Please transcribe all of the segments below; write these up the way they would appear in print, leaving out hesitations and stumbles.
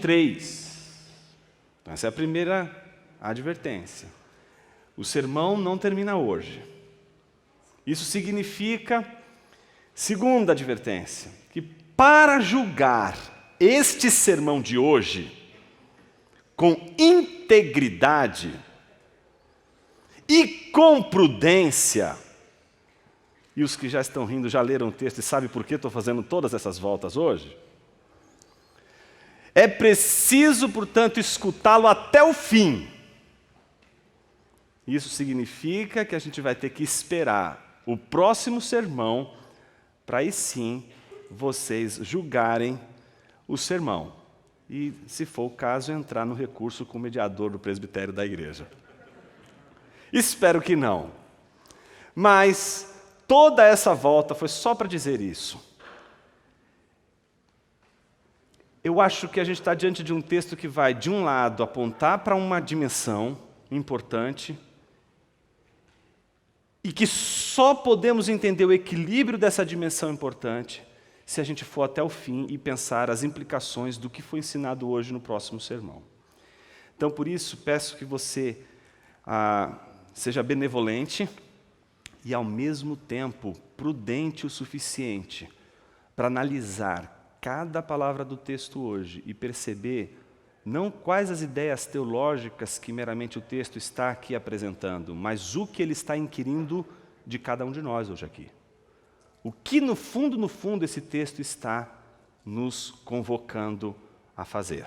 3. Então, essa é a primeira advertência. O sermão não termina hoje. Isso significa, segunda advertência, que para julgar este sermão de hoje com integridade e com prudência, e os que já estão rindo já leram o texto e sabem por que estou fazendo todas essas voltas hoje? É preciso, portanto, escutá-lo até o fim. Isso significa que a gente vai ter que esperar o próximo sermão para aí sim vocês julgarem o sermão. E, se for o caso, entrar no recurso com o mediador do presbitério da igreja. Espero que não. Mas toda essa volta foi só para dizer isso. Eu acho que a gente está diante de um texto que vai, de um lado, apontar para uma dimensão importante e que só podemos entender o equilíbrio dessa dimensão importante se a gente for até o fim e pensar as implicações do que foi ensinado hoje no próximo sermão. Então, por isso, peço que você seja benevolente e, ao mesmo tempo, prudente o suficiente para analisar cada palavra do texto hoje e perceber não quais as ideias teológicas que meramente o texto está aqui apresentando, mas o que ele está inquirindo de cada um de nós hoje aqui. O que, no fundo, esse texto está nos convocando a fazer.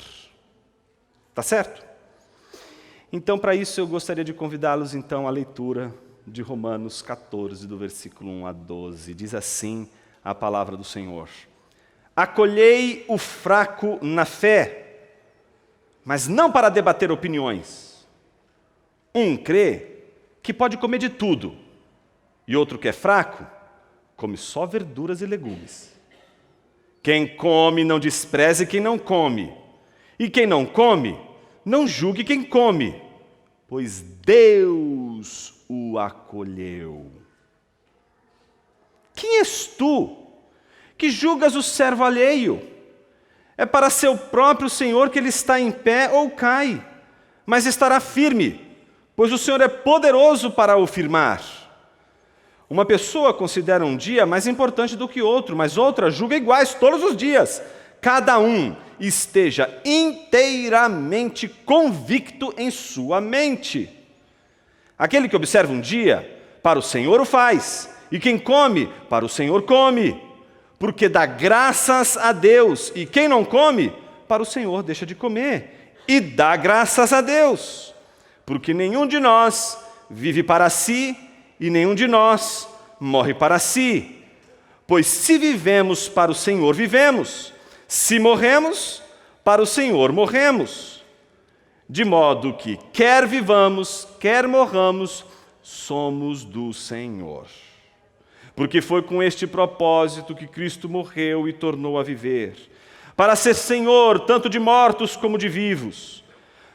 Tá certo? Então, para isso, eu gostaria de convidá-los, então, à leitura de Romanos 14, do versículo 1 a 12. Diz assim a palavra do Senhor: acolhei o fraco na fé, mas não para debater opiniões. Um crê que pode comer de tudo, e outro que é fraco, come só verduras e legumes. Quem come, não despreze quem não come, e quem não come, não julgue quem come, pois Deus o acolheu. Quem és tu que julgas o servo alheio? É para seu próprio Senhor que ele está em pé ou cai, mas estará firme, pois o Senhor é poderoso para o firmar. Uma pessoa considera um dia mais importante do que outro, mas outra julga iguais todos os dias. Cada um esteja inteiramente convicto em sua mente. Aquele que observa um dia, para o Senhor o faz, e quem come, para o Senhor come, porque dá graças a Deus, e quem não come, para o Senhor deixa de comer, e dá graças a Deus, porque nenhum de nós vive para si, e nenhum de nós morre para si. Pois se vivemos, para o Senhor vivemos, se morremos, para o Senhor morremos. De modo que, quer vivamos, quer morramos, somos do Senhor. Porque foi com este propósito que Cristo morreu e tornou a viver, para ser Senhor tanto de mortos como de vivos.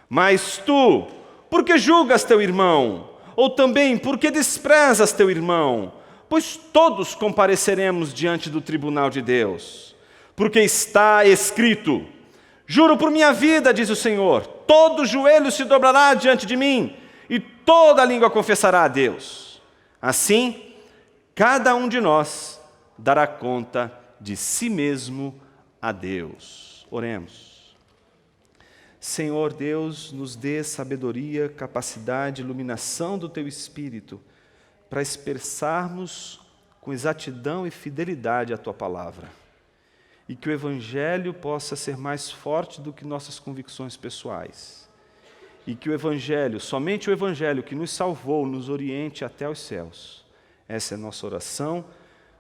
Mas tu, por que julgas teu irmão? Ou também, por que desprezas teu irmão? Pois todos compareceremos diante do tribunal de Deus. Porque está escrito: juro por minha vida, diz o Senhor, todo joelho se dobrará diante de mim, e toda língua confessará a Deus. Assim, cada um de nós dará conta de si mesmo a Deus. Oremos. Senhor Deus, nos dê sabedoria, capacidade, iluminação do Teu Espírito, para expressarmos com exatidão e fidelidade a Tua palavra. E que o Evangelho possa ser mais forte do que nossas convicções pessoais. E que o Evangelho, somente o Evangelho que nos salvou, nos oriente até os céus. Essa é a nossa oração,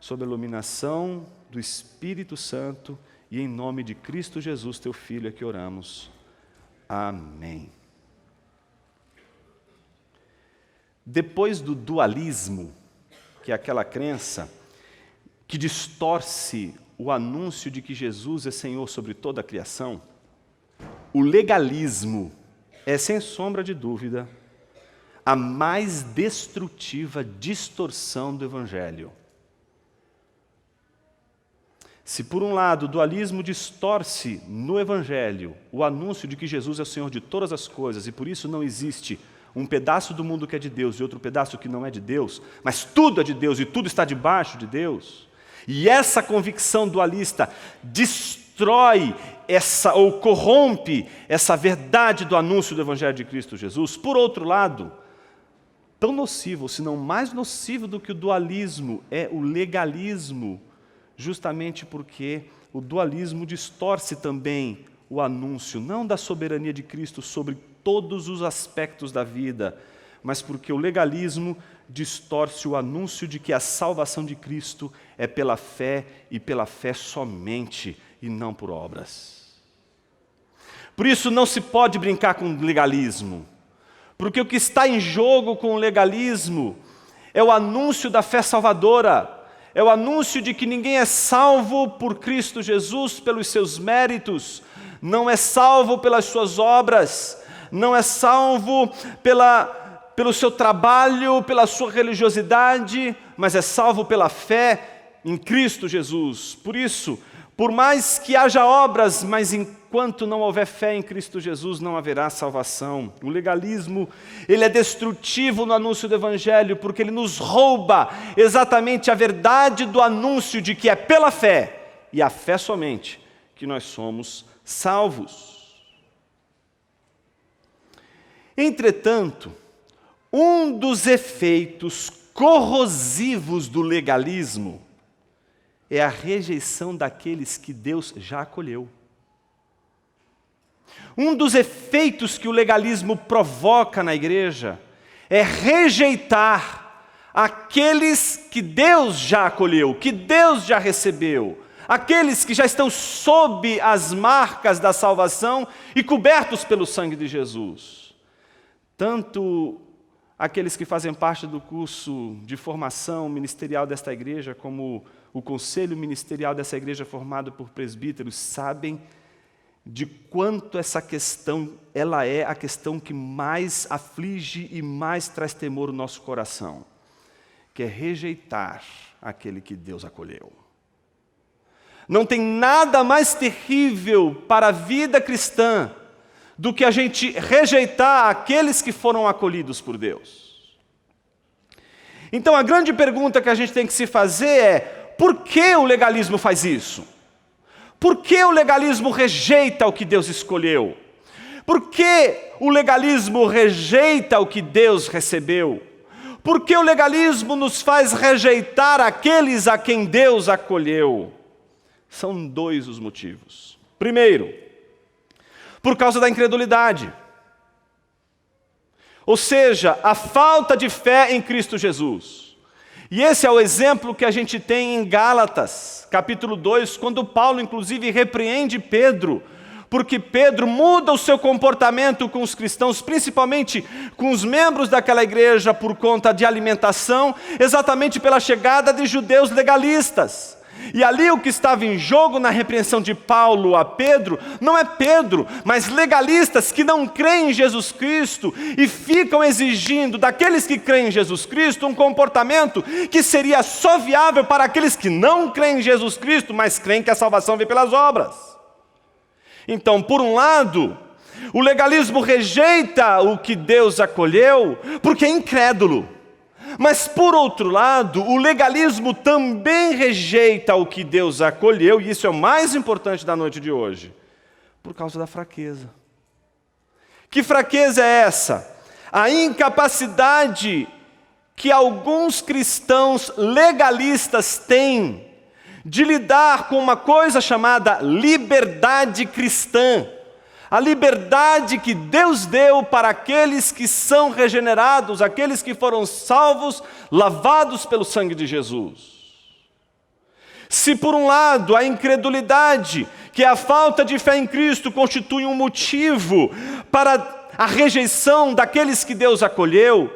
sob a iluminação do Espírito Santo, e em nome de Cristo Jesus, Teu Filho, é que oramos. Amém. Depois do dualismo, que é aquela crença que distorce o anúncio de que Jesus é Senhor sobre toda a criação, o legalismo é, sem sombra de dúvida, a mais destrutiva distorção do Evangelho. Se por um lado o dualismo distorce no Evangelho o anúncio de que Jesus é o Senhor de todas as coisas e por isso não existe um pedaço do mundo que é de Deus e outro pedaço que não é de Deus, mas tudo é de Deus e tudo está debaixo de Deus, e essa convicção dualista destrói ou corrompe essa verdade do anúncio do Evangelho de Cristo Jesus. Por outro lado, tão nocivo, se não mais nocivo do que o dualismo, é o legalismo, justamente porque o dualismo distorce também o anúncio, não da soberania de Cristo sobre todos os aspectos da vida, mas porque o legalismo distorce o anúncio de que a salvação de Cristo é pela fé e pela fé somente, e não por obras. Por isso não se pode brincar com o legalismo, porque o que está em jogo com o legalismo é o anúncio da fé salvadora, é o anúncio de que ninguém é salvo por Cristo Jesus pelos seus méritos, não é salvo pelas suas obras, não é salvo pelo seu trabalho, pela sua religiosidade, mas é salvo pela fé em Cristo Jesus. Por isso, por mais que haja obras, mas enquanto não houver fé em Cristo Jesus, não haverá salvação. O legalismo, ele é destrutivo no anúncio do Evangelho, porque ele nos rouba exatamente a verdade do anúncio de que é pela fé, e a fé somente, que nós somos salvos. Entretanto, um dos efeitos corrosivos do legalismo é a rejeição daqueles que Deus já acolheu. Um dos efeitos que o legalismo provoca na igreja é rejeitar aqueles que Deus já acolheu, que Deus já recebeu, aqueles que já estão sob as marcas da salvação e cobertos pelo sangue de Jesus. Tanto aqueles que fazem parte do curso de formação ministerial desta igreja, como o conselho ministerial dessa igreja formado por presbíteros, sabem de quanto essa questão, ela é a questão que mais aflige e mais traz temor no nosso coração, que é rejeitar aquele que Deus acolheu. Não tem nada mais terrível para a vida cristã do que a gente rejeitar aqueles que foram acolhidos por Deus. Então a grande pergunta que a gente tem que se fazer é: por que o legalismo faz isso? Por que o legalismo rejeita o que Deus escolheu? Por que o legalismo rejeita o que Deus recebeu? Por que o legalismo nos faz rejeitar aqueles a quem Deus acolheu? São dois os motivos. Primeiro, por causa da incredulidade. Ou seja, a falta de fé em Cristo Jesus. E esse é o exemplo que a gente tem em Gálatas, capítulo 2, quando Paulo, inclusive, repreende Pedro, porque Pedro muda o seu comportamento com os cristãos, principalmente com os membros daquela igreja, por conta de alimentação, exatamente pela chegada de judeus legalistas. E ali o que estava em jogo na repreensão de Paulo a Pedro, não é Pedro, mas legalistas que não creem em Jesus Cristo e ficam exigindo daqueles que creem em Jesus Cristo um comportamento que seria só viável para aqueles que não creem em Jesus Cristo, mas creem que a salvação vem pelas obras. Então, por um lado, o legalismo rejeita o que Deus acolheu porque é incrédulo. Mas, por outro lado, o legalismo também rejeita o que Deus acolheu, e isso é o mais importante da noite de hoje, por causa da fraqueza. Que fraqueza é essa? A incapacidade que alguns cristãos legalistas têm de lidar com uma coisa chamada liberdade cristã. A liberdade que Deus deu para aqueles que são regenerados, aqueles que foram salvos, lavados pelo sangue de Jesus. Se por um lado a incredulidade, que é a falta de fé em Cristo, constitui um motivo para a rejeição daqueles que Deus acolheu,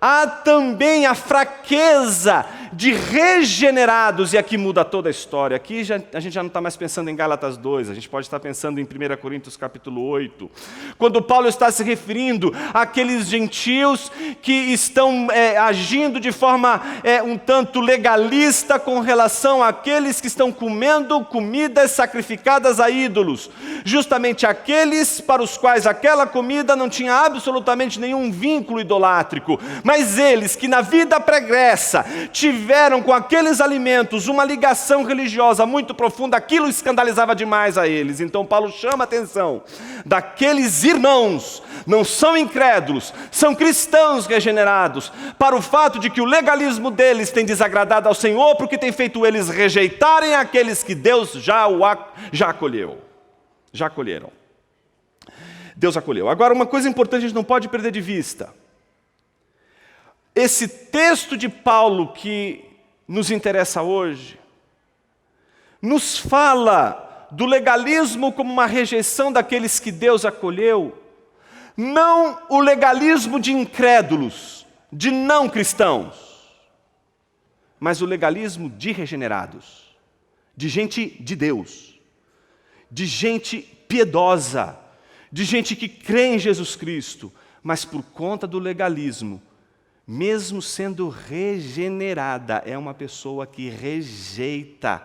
há também a fraqueza de regenerados, e aqui muda toda a história. Aqui a gente já não está mais pensando em Gálatas 2, a gente pode estar pensando em 1 Coríntios capítulo 8, quando Paulo está se referindo àqueles gentios que estão agindo de forma um tanto legalista com relação àqueles que estão comendo comidas sacrificadas a ídolos, justamente aqueles para os quais aquela comida não tinha absolutamente nenhum vínculo idolátrico, mas eles que na vida pregressa tiveram com aqueles alimentos uma ligação religiosa muito profunda, aquilo escandalizava demais a eles. Então Paulo chama a atenção daqueles irmãos, não são incrédulos, são cristãos regenerados, para o fato de que o legalismo deles tem desagradado ao Senhor, porque tem feito eles rejeitarem aqueles que Deus já acolheu. Já acolheram. Deus acolheu. Agora, uma coisa importante a gente não pode perder de vista. Esse texto de Paulo que nos interessa hoje, nos fala do legalismo como uma rejeição daqueles que Deus acolheu, não o legalismo de incrédulos, de não cristãos, mas o legalismo de regenerados, de gente de Deus, de gente piedosa, de gente que crê em Jesus Cristo, mas por conta do legalismo, mesmo sendo regenerada, é uma pessoa que rejeita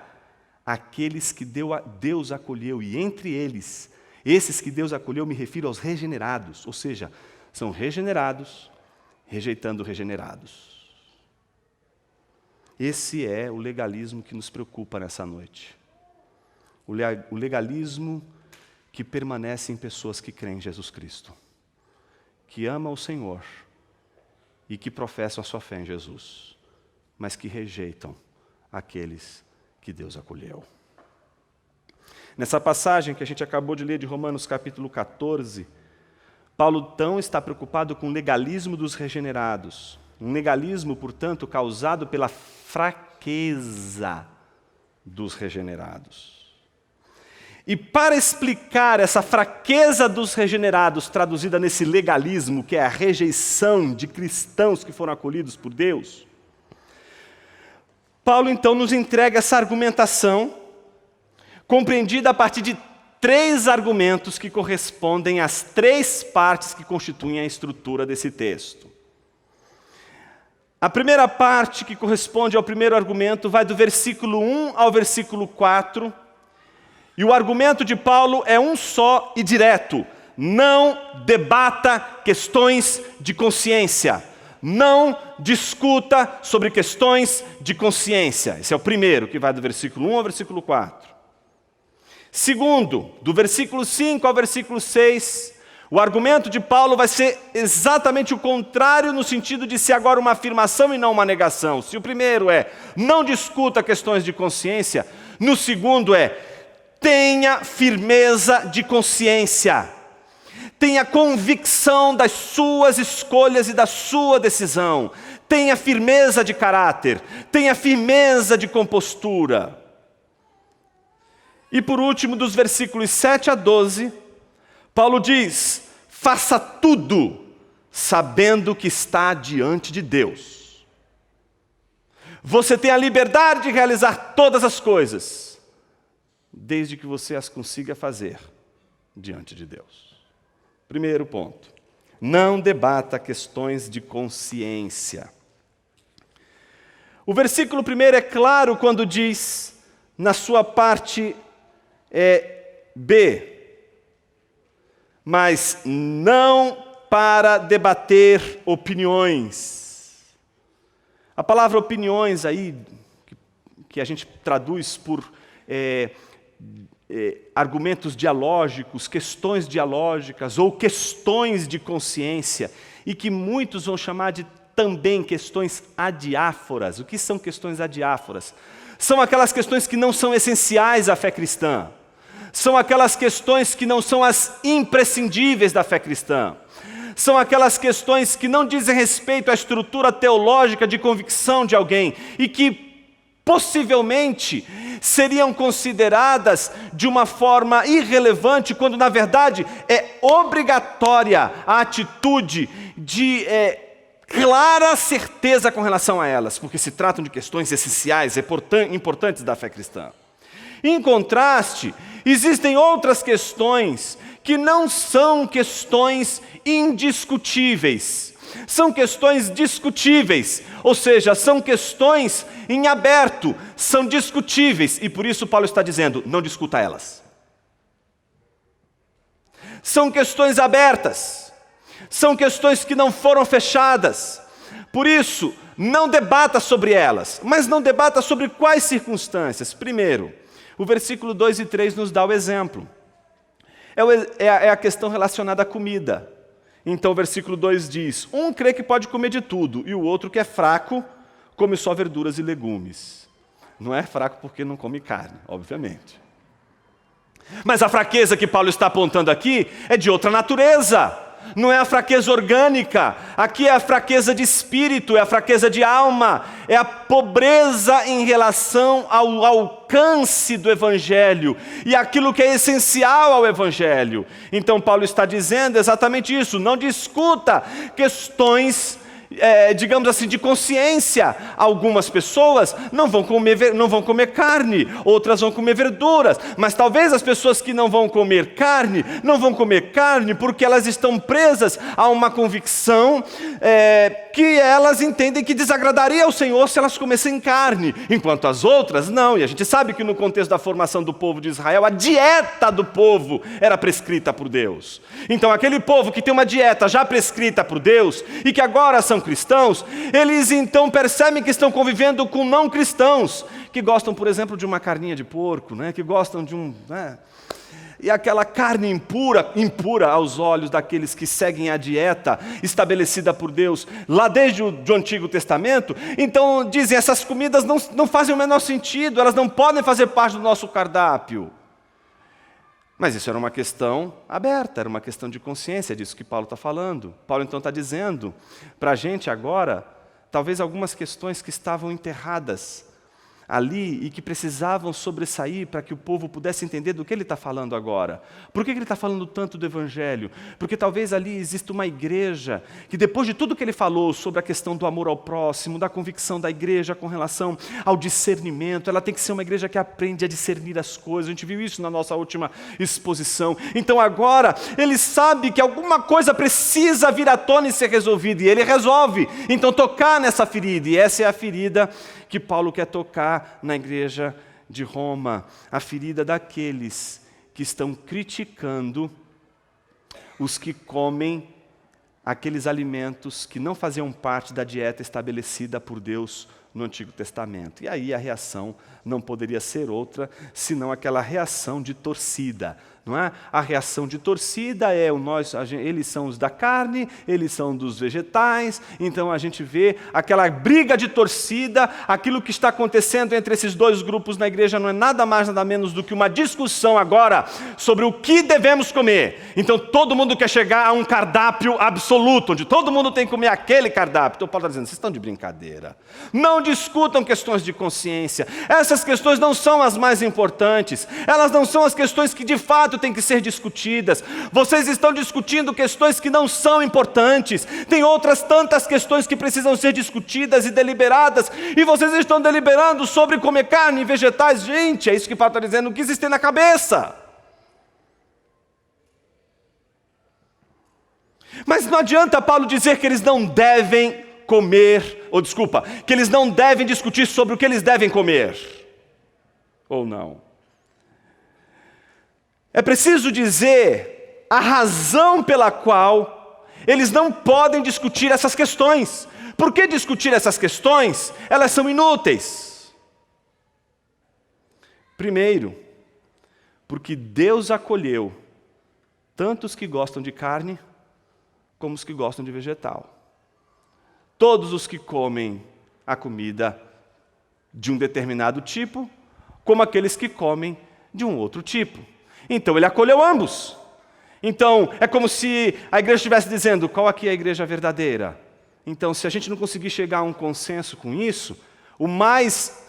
aqueles que Deus acolheu, e entre eles, esses que Deus acolheu, me refiro aos regenerados, ou seja, são regenerados, rejeitando regenerados. Esse é o legalismo que nos preocupa nessa noite. O legalismo que permanece em pessoas que creem em Jesus Cristo, que amam o Senhor e que professam a sua fé em Jesus, mas que rejeitam aqueles que Deus acolheu. Nessa passagem que a gente acabou de ler de Romanos capítulo 14, Paulo então está preocupado com o legalismo dos regenerados, um legalismo, portanto, causado pela fraqueza dos regenerados. E para explicar essa fraqueza dos regenerados, traduzida nesse legalismo, que é a rejeição de cristãos que foram acolhidos por Deus, Paulo então nos entrega essa argumentação, compreendida a partir de 3 argumentos que correspondem às 3 partes que constituem a estrutura desse texto. A primeira parte, que corresponde ao primeiro argumento, vai do versículo 1 ao versículo 4, e o argumento de Paulo é um só e direto: não debata questões de consciência, não discuta sobre questões de consciência. Esse é o primeiro, que vai do versículo 1 ao versículo 4. Segundo, do versículo 5 ao versículo 6, o argumento de Paulo vai ser exatamente o contrário, no sentido de ser agora uma afirmação e não uma negação. Se o primeiro é não discuta questões de consciência, no segundo é tenha firmeza de consciência, tenha convicção das suas escolhas e da sua decisão, tenha firmeza de caráter, tenha firmeza de compostura. E por último, dos versículos 7 a 12, Paulo diz: faça tudo sabendo que está diante de Deus. Você tem a liberdade de realizar todas as coisas, desde que você as consiga fazer diante de Deus. Primeiro ponto: não debata questões de consciência. O versículo 1 é claro quando diz, na sua parte B, mas não para debater opiniões. A palavra opiniões aí, que a gente traduz por argumentos dialógicos, questões dialógicas ou questões de consciência, e que muitos vão chamar de também questões adiáforas. O que são questões adiáforas? São aquelas questões que não são essenciais à fé cristã. São aquelas questões que não são as imprescindíveis da fé cristã. São aquelas questões que não dizem respeito à estrutura teológica de convicção de alguém e que possivelmente seriam consideradas de uma forma irrelevante, quando na verdade é obrigatória a atitude de clara certeza com relação a elas, porque se tratam de questões essenciais, importantes da fé cristã. Em contraste, existem outras questões que não são questões indiscutíveis. São questões discutíveis, ou seja, são questões em aberto, são discutíveis, e por isso Paulo está dizendo, não discuta elas. São questões abertas, são questões que não foram fechadas, por isso, não debata sobre elas, mas não debata sobre quais circunstâncias. Primeiro, o versículo 2 e 3 nos dá o exemplo, é a questão relacionada à comida. Então o versículo 2 diz, um crê que pode comer de tudo, e o outro que é fraco, come só verduras e legumes. Não é fraco porque não come carne, obviamente. Mas a fraqueza que Paulo está apontando aqui é de outra natureza. Não é a fraqueza orgânica, aqui é a fraqueza de espírito, é a fraqueza de alma, é a pobreza em relação ao alcance do Evangelho e aquilo que é essencial ao Evangelho. Então Paulo está dizendo exatamente isso, não discuta questões, digamos assim, de consciência. Algumas pessoas não vão comer carne, outras vão comer verduras, mas talvez as pessoas que não vão comer carne porque elas estão presas a uma convicção que elas entendem que desagradaria ao Senhor se elas comessem carne, enquanto as outras não. E a gente sabe que no contexto da formação do povo de Israel, a dieta do povo era prescrita por Deus. Então aquele povo que tem uma dieta já prescrita por Deus e que agora são cristãos, eles então percebem que estão convivendo com não cristãos, que gostam, por exemplo, de uma carninha de porco, que gostam de e aquela carne impura aos olhos daqueles que seguem a dieta estabelecida por Deus, lá desde o Antigo Testamento. Então dizem, essas comidas não fazem o menor sentido, elas não podem fazer parte do nosso cardápio. Mas isso era uma questão aberta, era uma questão de consciência, é disso que Paulo está falando. Paulo então está dizendo para a gente agora, talvez algumas questões que estavam enterradas ali e que precisavam sobressair para que o povo pudesse entender do que ele está falando agora. Por que ele está falando tanto do Evangelho? Porque talvez ali exista uma igreja que, depois de tudo que ele falou sobre a questão do amor ao próximo, da convicção da igreja com relação ao discernimento, ela tem que ser uma igreja que aprende a discernir as coisas. A gente viu isso na nossa última exposição. Então agora ele sabe que alguma coisa precisa vir à tona e ser resolvida, e ele resolve então tocar nessa ferida, e essa é a ferida que Paulo quer tocar na igreja de Roma, a ferida daqueles que estão criticando os que comem aqueles alimentos que não faziam parte da dieta estabelecida por Deus no Antigo Testamento. E aí a reação não poderia ser outra, senão aquela reação de torcida. Não é? A reação de torcida é eles são os da carne, eles são dos vegetais, então a gente vê aquela briga de torcida, aquilo que está acontecendo entre esses dois grupos na igreja não é nada mais, nada menos do que uma discussão agora sobre o que devemos comer. Então todo mundo quer chegar a um cardápio absoluto, onde todo mundo tem que comer aquele cardápio. Então Paulo está dizendo, vocês estão de brincadeira. Não discutam questões de consciência, essas questões não são as mais importantes, elas não são as questões que de fato têm que ser discutidas. Vocês estão discutindo questões que não são importantes. Tem outras tantas questões que precisam ser discutidas e deliberadas, e vocês estão deliberando sobre comer carne e vegetais. Gente, é isso que Paulo está dizendo, o que existe na cabeça? Mas não adianta Paulo dizer que eles não devem comer, que eles não devem discutir sobre o que eles devem comer, ou não. É preciso dizer a razão pela qual eles não podem discutir essas questões. Por que discutir essas questões? Elas são inúteis. Primeiro, porque Deus acolheu tanto os que gostam de carne, como os que gostam de vegetal. Todos os que comem a comida de um determinado tipo, como aqueles que comem de um outro tipo. Então ele acolheu ambos. Então é como se a igreja estivesse dizendo, qual aqui é a igreja verdadeira? Então se a gente não conseguir chegar a um consenso com isso, o mais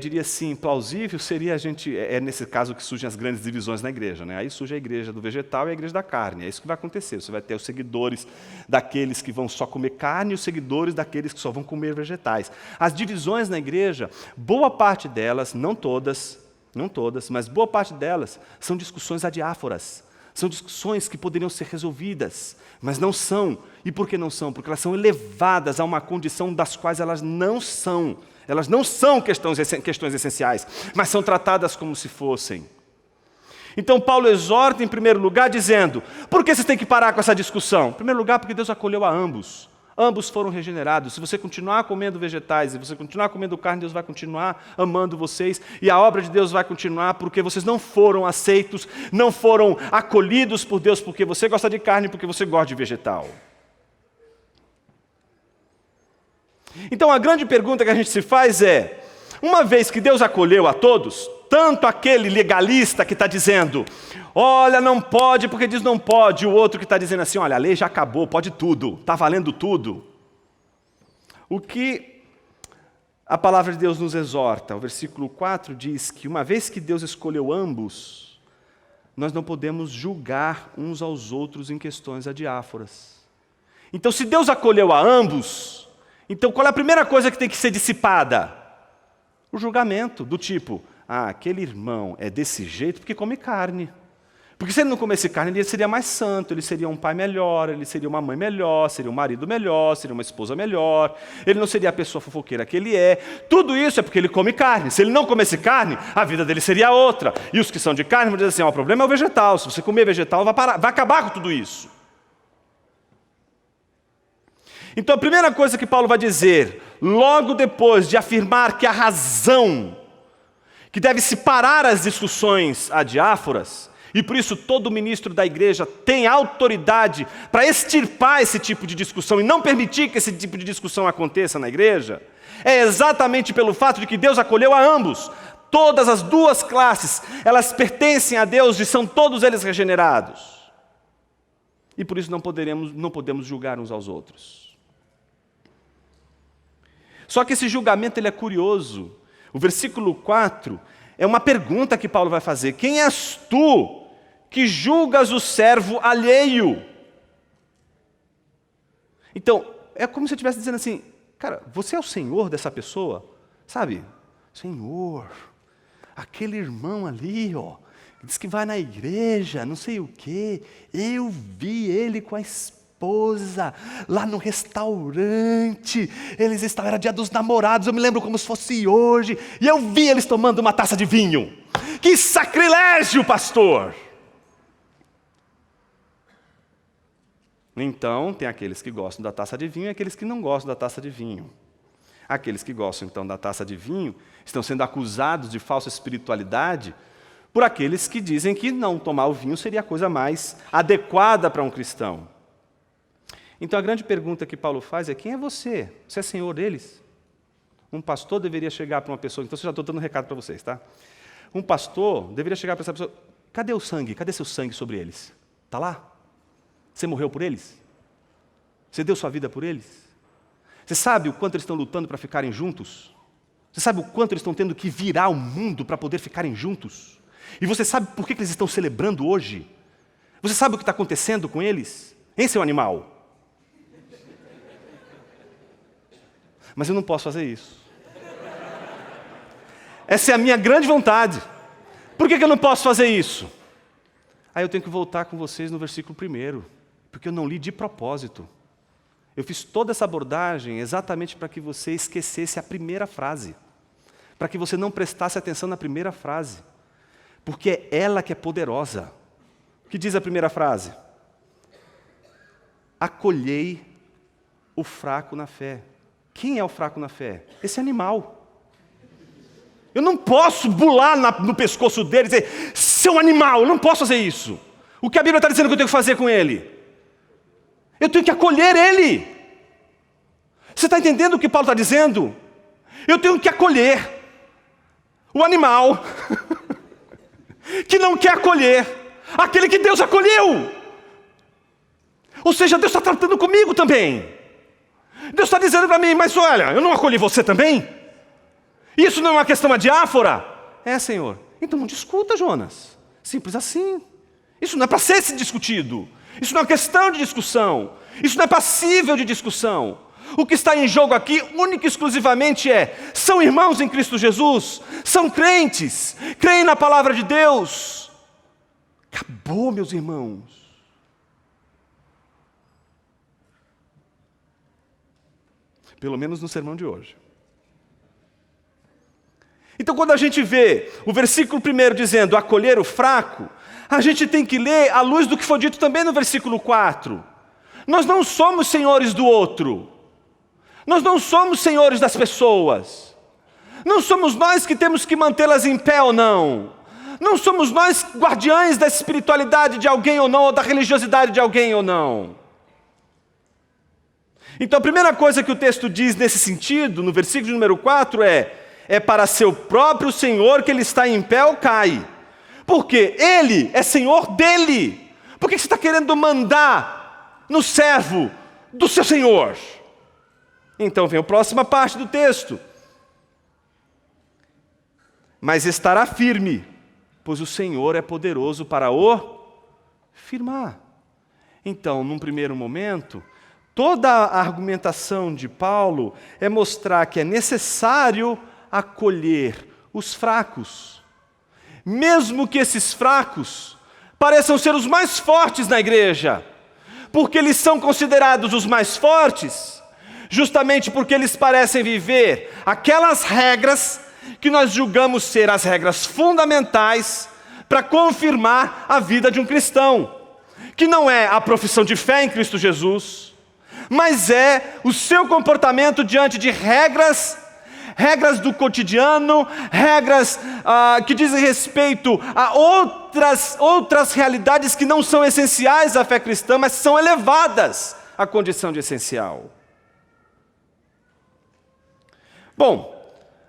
diria assim, plausível seria a gente, nesse caso que surgem as grandes divisões na igreja, né? Aí surge a igreja do vegetal e a igreja da carne, é isso que vai acontecer, você vai ter os seguidores daqueles que vão só comer carne e os seguidores daqueles que só vão comer vegetais. As divisões na igreja, boa parte delas, não todas, mas boa parte delas são discussões adiáforas, são discussões que poderiam ser resolvidas, mas não são. E por que não são? Porque elas são elevadas a uma condição das quais elas não são. Elas não são questões essenciais, mas são tratadas como se fossem. Então Paulo exorta em primeiro lugar dizendo, por que vocês têm que parar com essa discussão? Em primeiro lugar, porque Deus acolheu a ambos. Ambos foram regenerados. Se você continuar comendo vegetais e você continuar comendo carne, Deus vai continuar amando vocês e a obra de Deus vai continuar porque vocês não foram aceitos, não foram acolhidos por Deus porque você gosta de carne, porque você gosta de vegetal. Então a grande pergunta que a gente se faz é, uma vez que Deus acolheu a todos, tanto aquele legalista que está dizendo, olha, não pode porque diz não pode, e o outro que está dizendo assim, olha, a lei já acabou, pode tudo, está valendo tudo. O que a palavra de Deus nos exorta, o versículo 4 diz que uma vez que Deus escolheu ambos, nós não podemos julgar uns aos outros em questões adiáforas. Então se Deus acolheu a ambos, então qual é a primeira coisa que tem que ser dissipada? O julgamento, do tipo, aquele irmão é desse jeito porque come carne. Porque se ele não comesse carne, ele seria mais santo, ele seria um pai melhor, ele seria uma mãe melhor, seria um marido melhor, seria uma esposa melhor, ele não seria a pessoa fofoqueira que ele é. Tudo isso é porque ele come carne. Se ele não comesse carne, a vida dele seria outra. E os que são de carne vão dizer assim, o problema é o vegetal, se você comer vegetal, vai acabar com tudo isso. Então a primeira coisa que Paulo vai dizer, logo depois de afirmar que a razão que deve separar as discussões adiáforas, e por isso todo ministro da igreja tem autoridade para extirpar esse tipo de discussão e não permitir que esse tipo de discussão aconteça na igreja, é exatamente pelo fato de que Deus acolheu a ambos. Todas as duas classes, elas pertencem a Deus e são todos eles regenerados. E por isso não podemos julgar uns aos outros. Só que esse julgamento ele é curioso. O versículo 4 é uma pergunta que Paulo vai fazer. Quem és tu que julgas o servo alheio? Então, é como se eu estivesse dizendo assim, cara, você é o senhor dessa pessoa? Sabe? Senhor, aquele irmão ali, ó, diz que vai na igreja, não sei o quê, eu vi ele com a esposa lá no restaurante, era dia dos namorados, eu me lembro como se fosse hoje, e eu vi eles tomando uma taça de vinho. Que sacrilégio, pastor! Então, tem aqueles que gostam da taça de vinho e aqueles que não gostam da taça de vinho. Aqueles que gostam, então, da taça de vinho estão sendo acusados de falsa espiritualidade por aqueles que dizem que não tomar o vinho seria a coisa mais adequada para um cristão. Então, a grande pergunta que Paulo faz é, quem é você? Você é senhor deles? Um pastor deveria chegar para uma pessoa, então eu já estou dando um recado para vocês, tá? Um pastor deveria chegar para essa pessoa, cadê o sangue? Cadê seu sangue sobre eles? Está lá? Você morreu por eles? Você deu sua vida por eles? Você sabe o quanto eles estão lutando para ficarem juntos? Você sabe o quanto eles estão tendo que virar o mundo para poder ficarem juntos? E você sabe por que eles estão celebrando hoje? Você sabe o que está acontecendo com eles? Hein, seu animal? Mas eu não posso fazer isso. Essa é a minha grande vontade. Por que eu não posso fazer isso? Aí eu tenho que voltar com vocês no versículo 1, porque eu não li de propósito. Eu fiz toda essa abordagem exatamente para que você esquecesse a primeira frase, para que você não prestasse atenção na primeira frase, porque é ela que é poderosa. O que diz a primeira frase? Acolhei o fraco na fé. Quem é o fraco na fé? Esse animal. Eu não posso bular no pescoço dele e dizer, seu animal, eu não posso fazer isso. O que a Bíblia está dizendo que eu tenho que fazer com ele? Eu tenho que acolher ele. Você está entendendo o que Paulo está dizendo? Eu tenho que acolher o animal que não quer acolher aquele que Deus acolheu. Ou seja, Deus está tratando comigo também. Deus está dizendo para mim, mas olha, eu não acolhi você também? Isso não é uma questão adiáfora? É, Senhor. Então não discuta, Jonas. Simples assim. Isso não é para ser discutido. Isso não é questão de discussão. Isso não é passível de discussão. O que está em jogo aqui, única e exclusivamente são irmãos em Cristo Jesus, são crentes, creem na palavra de Deus. Acabou, meus irmãos. Pelo menos no sermão de hoje. Então, quando a gente vê o versículo 1 dizendo acolher o fraco, a gente tem que ler à luz do que foi dito também no versículo 4. Nós não somos senhores do outro. Nós não somos senhores das pessoas. Não somos nós que temos que mantê-las em pé ou não. Não somos nós guardiães da espiritualidade de alguém ou não, ou da religiosidade de alguém ou não. Então a primeira coisa que o texto diz nesse sentido, no versículo número 4, é para seu próprio Senhor que ele está em pé ou cai. Porque ele é Senhor dele. Por que você está querendo mandar no servo do seu Senhor? Então vem a próxima parte do texto. Mas estará firme, pois o Senhor é poderoso para o firmar. Então, num primeiro momento, toda a argumentação de Paulo é mostrar que é necessário acolher os fracos. Mesmo que esses fracos pareçam ser os mais fortes na igreja, porque eles são considerados os mais fortes, justamente porque eles parecem viver aquelas regras que nós julgamos ser as regras fundamentais para confirmar a vida de um cristão, que não é a profissão de fé em Cristo Jesus, mas é o seu comportamento diante de regras do cotidiano, regras que dizem respeito a outras realidades que não são essenciais à fé cristã, mas são elevadas à condição de essencial. Bom,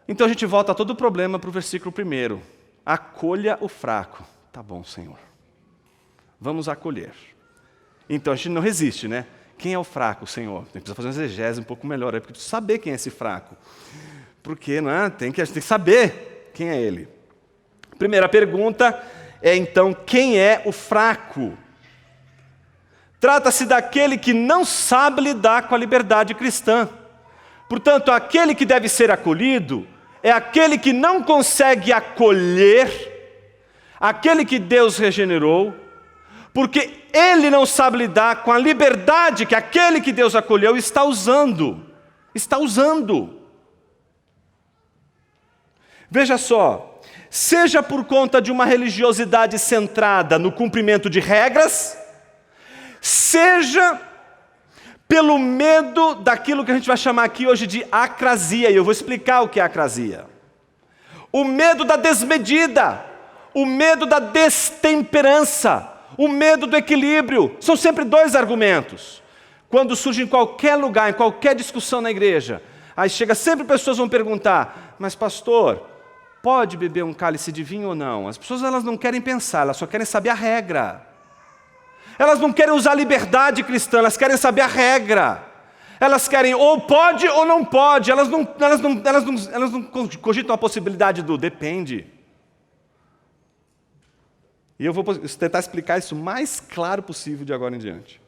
então a gente volta todo o problema para o versículo 1. Acolha o fraco. Tá bom, Senhor. Vamos acolher. Então a gente não resiste, né? Quem é o fraco, Senhor? Tem que fazer uma exegese um pouco melhor, porque precisa saber quem é esse fraco. Porque não é? A gente tem que saber quem é ele. Primeira pergunta é então, quem é o fraco? Trata-se daquele que não sabe lidar com a liberdade cristã. Portanto, aquele que deve ser acolhido é aquele que não consegue acolher aquele que Deus regenerou, porque ele não sabe lidar com a liberdade que aquele que Deus acolheu está usando. Está usando. Veja só, seja por conta de uma religiosidade centrada no cumprimento de regras, seja pelo medo daquilo que a gente vai chamar aqui hoje de acrasia, e eu vou explicar o que é acrasia. O medo da desmedida, o medo da destemperança, o medo do equilíbrio, são sempre dois argumentos. Quando surge em qualquer lugar, em qualquer discussão na igreja, aí chega sempre pessoas vão perguntar, mas pastor, pode beber um cálice de vinho ou não? As pessoas elas não querem pensar, elas só querem saber a regra. Elas não querem usar a liberdade cristã, elas querem saber a regra. Elas querem ou pode ou não pode, elas não cogitam a possibilidade do depende. E eu vou tentar explicar isso o mais claro possível de agora em diante.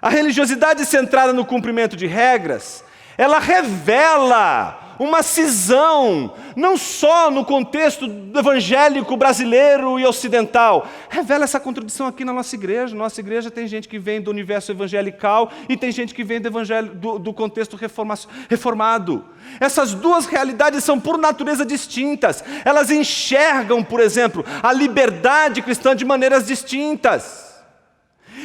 A religiosidade centrada no cumprimento de regras, ela revela uma cisão, não só no contexto evangélico brasileiro e ocidental, revela essa contradição aqui na nossa igreja. Nossa igreja tem gente que vem do universo evangelical e tem gente que vem do evangelho, do contexto reformado. Essas duas realidades são por natureza distintas. Elas enxergam, por exemplo, a liberdade cristã de maneiras distintas.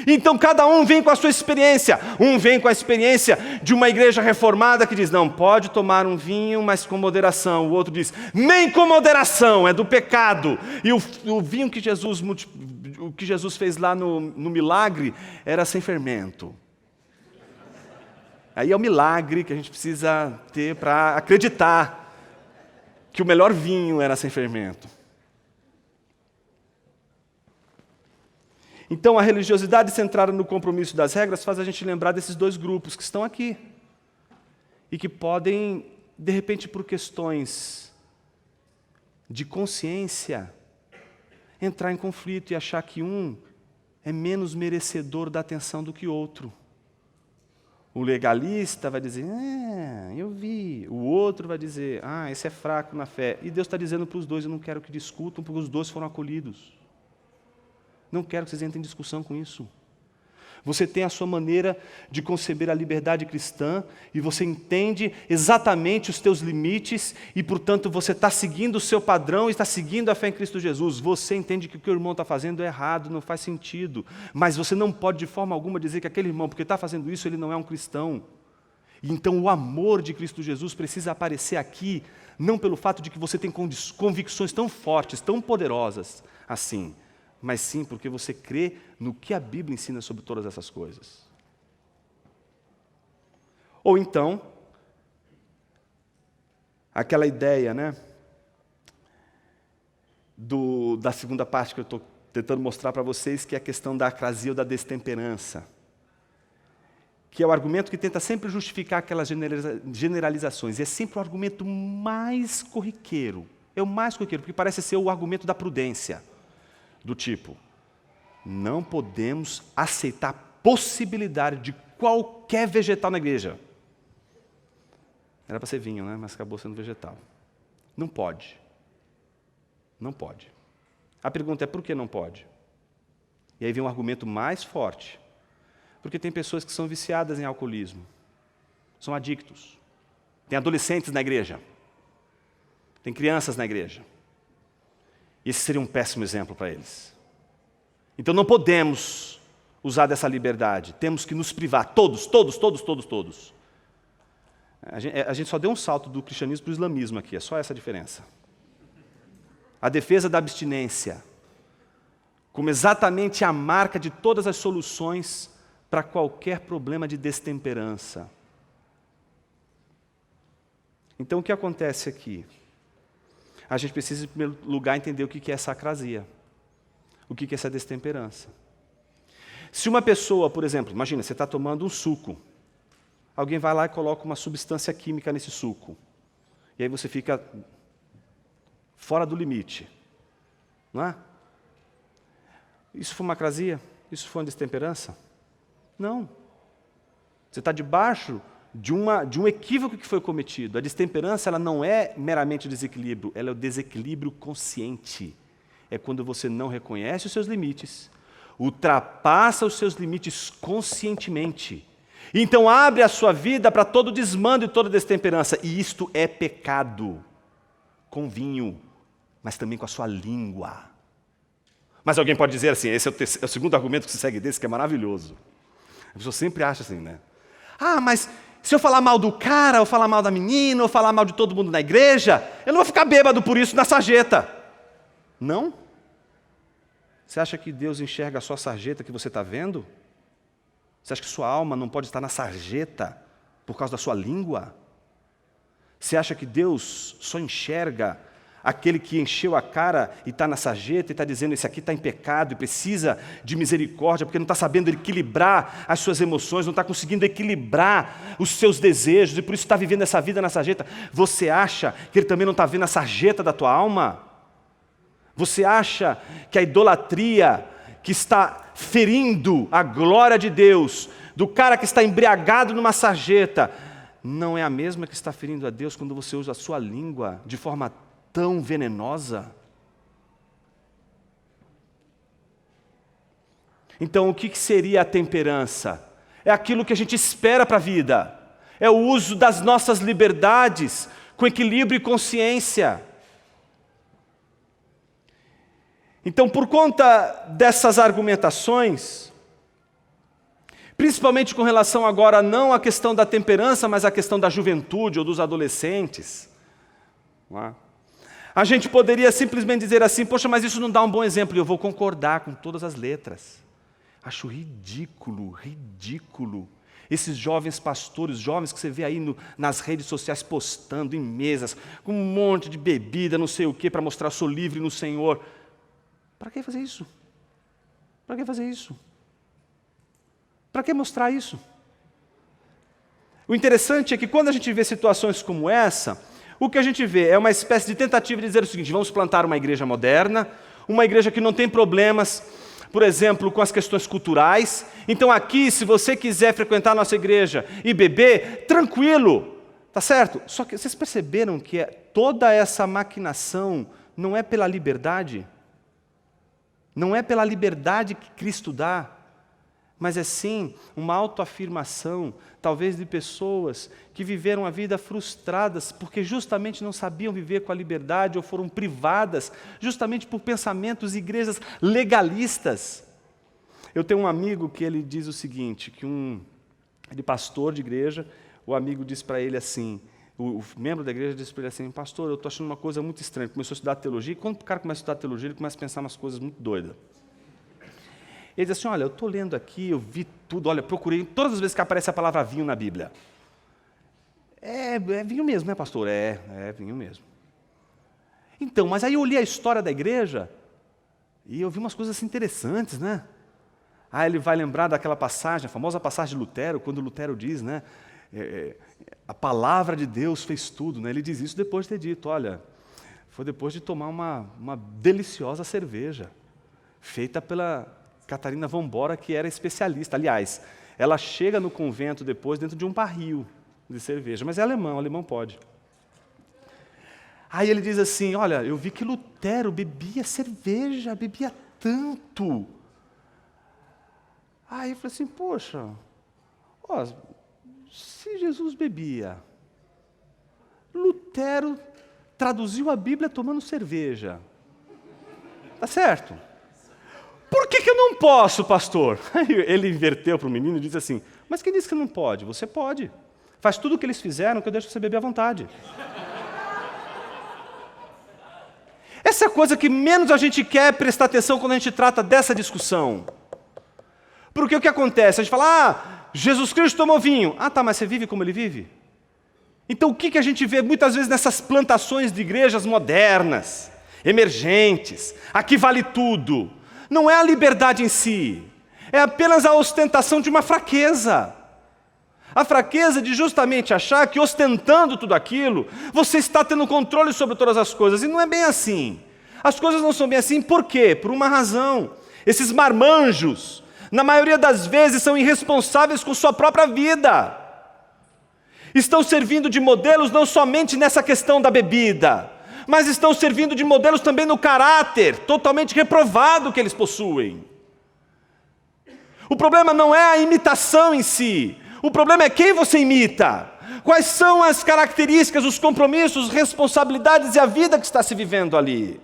Então cada um vem com a sua experiência. Um vem com a experiência de uma igreja reformada que diz, não, pode tomar um vinho, mas com moderação. O outro diz, nem com moderação, é do pecado. E o vinho que Jesus fez lá no milagre era sem fermento. Aí é o milagre que a gente precisa ter para acreditar que o melhor vinho era sem fermento. Então, a religiosidade centrada no compromisso das regras faz a gente lembrar desses dois grupos que estão aqui e que podem de repente por questões de consciência, entrar em conflito e achar que um é menos merecedor da atenção do que outro. O legalista vai dizer, eu vi. O outro vai dizer, esse é fraco na fé. E Deus está dizendo para os dois, eu não quero que discutam, porque os dois foram acolhidos. Não quero que vocês entrem em discussão com isso. Você tem a sua maneira de conceber a liberdade cristã e você entende exatamente os teus limites e, portanto, você está seguindo o seu padrão e está seguindo a fé em Cristo Jesus. Você entende que o que o irmão está fazendo é errado, não faz sentido, mas você não pode de forma alguma dizer que aquele irmão, porque está fazendo isso, ele não é um cristão. Então, o amor de Cristo Jesus precisa aparecer aqui, não pelo fato de que você tem convicções tão fortes, tão poderosas assim, mas sim porque você crê no que a Bíblia ensina sobre todas essas coisas. Ou então, aquela ideia, da segunda parte que eu estou tentando mostrar para vocês, que é a questão da acrasia ou da destemperança, que é o argumento que tenta sempre justificar aquelas generalizações, e é sempre o argumento mais corriqueiro, porque parece ser o argumento da prudência, do tipo, não podemos aceitar a possibilidade de qualquer vegetal na igreja. Era para ser vinho, mas acabou sendo vegetal. Não pode. Não pode. A pergunta é por que não pode? E aí vem um argumento mais forte. Porque tem pessoas que são viciadas em alcoolismo. São adictos. Tem adolescentes na igreja. Tem crianças na igreja. Esse seria um péssimo exemplo para eles. Então não podemos usar dessa liberdade. Temos que nos privar. Todos. A gente só deu um salto do cristianismo para o islamismo aqui. É só essa a diferença. A defesa da abstinência como exatamente a marca de todas as soluções para qualquer problema de destemperança. Então o que acontece aqui? A gente precisa, em primeiro lugar, entender o que é essa acrasia. O que é essa destemperança. Se uma pessoa, por exemplo, imagina, você está tomando um suco. Alguém vai lá e coloca uma substância química nesse suco. E aí você fica fora do limite. Não é? Isso foi uma acrasia? Isso foi uma destemperança? Não. Você está debaixo de um equívoco que foi cometido. A destemperança ela não é meramente o desequilíbrio, ela é o desequilíbrio consciente. É quando você não reconhece os seus limites, ultrapassa os seus limites conscientemente. Então abre a sua vida para todo desmando e toda destemperança. E isto é pecado. Com vinho, mas também com a sua língua. Mas alguém pode dizer assim, esse é o segundo argumento que se segue desse, que é maravilhoso. A pessoa sempre acha assim, mas se eu falar mal do cara, ou falar mal da menina, ou falar mal de todo mundo na igreja, eu não vou ficar bêbado por isso na sarjeta. Não? Você acha que Deus enxerga só a sarjeta que você está vendo? Você acha que sua alma não pode estar na sarjeta por causa da sua língua? Você acha que Deus só enxerga aquele que encheu a cara e está na sarjeta e está dizendo esse aqui está em pecado e precisa de misericórdia porque não está sabendo equilibrar as suas emoções, não está conseguindo equilibrar os seus desejos e por isso está vivendo essa vida na sarjeta? Você acha que ele também não está vendo a sarjeta da tua alma? Você acha que a idolatria que está ferindo a glória de Deus, do cara que está embriagado numa sarjeta, não é a mesma que está ferindo a Deus quando você usa a sua língua de forma tão venenosa? Então, o que seria a temperança? É aquilo que a gente espera para a vida. É o uso das nossas liberdades com equilíbrio e consciência. Então, por conta dessas argumentações, principalmente com relação agora não à questão da temperança, mas à questão da juventude ou dos adolescentes, a gente poderia simplesmente dizer assim, poxa, mas isso não dá um bom exemplo, e eu vou concordar com todas as letras. Acho ridículo, esses jovens pastores, jovens que você vê aí nas redes sociais postando em mesas, com um monte de bebida, não sei o quê, para mostrar sou livre no Senhor. Para que fazer isso? Para que fazer isso? Para que mostrar isso? O interessante é que quando a gente vê situações como essa, o que a gente vê é uma espécie de tentativa de dizer o seguinte: vamos plantar uma igreja moderna, uma igreja que não tem problemas, por exemplo, com as questões culturais. Então aqui, se você quiser frequentar a nossa igreja e beber, tranquilo, tá certo? Só que vocês perceberam que toda essa maquinação não é pela liberdade? Não é pela liberdade que Cristo dá, mas é sim uma autoafirmação, talvez de pessoas que viveram a vida frustradas porque justamente não sabiam viver com a liberdade ou foram privadas justamente por pensamentos e igrejas legalistas. Eu tenho um amigo que ele diz o seguinte, que ele pastor de igreja, o amigo disse para ele assim, o membro da igreja disse para ele assim: pastor, eu estou achando uma coisa muito estranha. Começou a estudar teologia, e quando o cara começa a estudar teologia, ele começa a pensar umas coisas muito doidas. Ele diz assim: olha, eu estou lendo aqui, eu vi tudo, olha, procurei todas as vezes que aparece a palavra vinho na Bíblia. É vinho mesmo, né, pastor? É vinho mesmo. Então, mas aí eu li a história da igreja e eu vi umas coisas assim interessantes, né? Aí ele vai lembrar daquela passagem, a famosa passagem de Lutero, quando Lutero diz, né? A palavra de Deus fez tudo, né? Ele diz isso depois de ter dito, olha, foi depois de tomar uma deliciosa cerveja, feita pela Catarina Vambora, que era especialista. Aliás, ela chega no convento depois dentro de um barril de cerveja, mas é alemão, alemão pode. Aí ele diz assim: olha, eu vi que Lutero bebia cerveja, bebia tanto. Aí eu falei assim: poxa, se Jesus bebia, Lutero traduziu a Bíblia tomando cerveja. Tá certo? Por que eu não posso, pastor? Ele inverteu para o menino e disse assim: mas quem disse que não pode? Você pode. Faz tudo o que eles fizeram, que eu deixo você beber à vontade. Essa é a coisa que menos a gente quer prestar atenção quando a gente trata dessa discussão. Porque o que acontece? A gente fala: Jesus Cristo tomou vinho. Tá, mas você vive como ele vive? Então o que a gente vê muitas vezes nessas plantações de igrejas modernas, emergentes, aqui vale tudo? Não é a liberdade em si, é apenas a ostentação de uma fraqueza. A fraqueza de justamente achar que ostentando tudo aquilo, você está tendo controle sobre todas as coisas, e não é bem assim. As coisas não são bem assim, por quê? Por uma razão. Esses marmanjos, na maioria das vezes, são irresponsáveis com sua própria vida. Estão servindo de modelos não somente nessa questão da bebida, mas estão servindo de modelos também no caráter totalmente reprovado que eles possuem. O problema não é a imitação em si, o problema é quem você imita. Quais são as características, os compromissos, as responsabilidades e a vida que está se vivendo ali.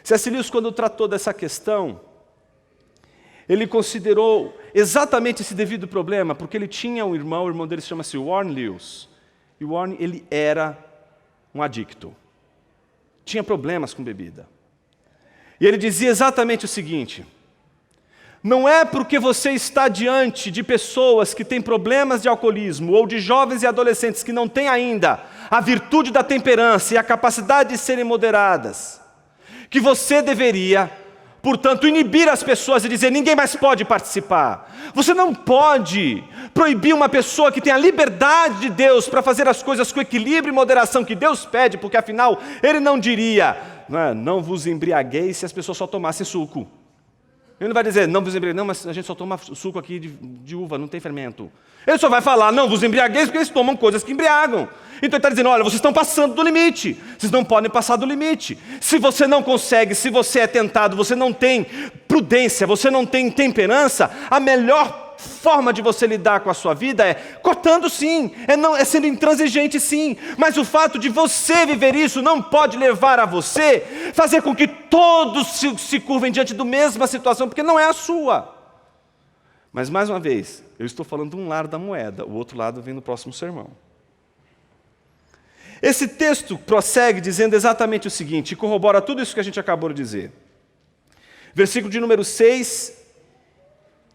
C.S. Lewis, quando tratou dessa questão, ele considerou exatamente esse devido problema, porque ele tinha um irmão, o irmão dele chama-se Warren Lewis. E Warren, ele era um adicto. Tinha problemas com bebida. E ele dizia exatamente o seguinte: não é porque você está diante de pessoas que têm problemas de alcoolismo, ou de jovens e adolescentes que não têm ainda a virtude da temperança e a capacidade de serem moderadas, que você deveria, portanto, inibir as pessoas e dizer: ninguém mais pode participar. Você não pode proibir uma pessoa que tem a liberdade de Deus para fazer as coisas com equilíbrio e moderação que Deus pede, porque afinal Ele não diria: não vos embriagueis se as pessoas só tomassem suco. Ele não vai dizer: não vos embriagueis, não, mas a gente só toma suco aqui de uva, não tem fermento. Ele só vai falar: não vos embriagueis, porque eles tomam coisas que embriagam. Então ele está dizendo: olha, vocês estão passando do limite, vocês não podem passar do limite. Se você não consegue, se você é tentado, você não tem prudência, você não tem temperança, a melhor forma de você lidar com a sua vida é cortando sim, é sendo intransigente sim, mas o fato de você viver isso não pode levar a você fazer com que todos se curvem diante da mesma situação, porque não é a sua. Mas mais uma vez, eu estou falando de um lado da moeda, o outro lado vem no próximo sermão. Esse texto prossegue dizendo exatamente o seguinte, e corrobora tudo isso que a gente acabou de dizer. Versículo de número 6,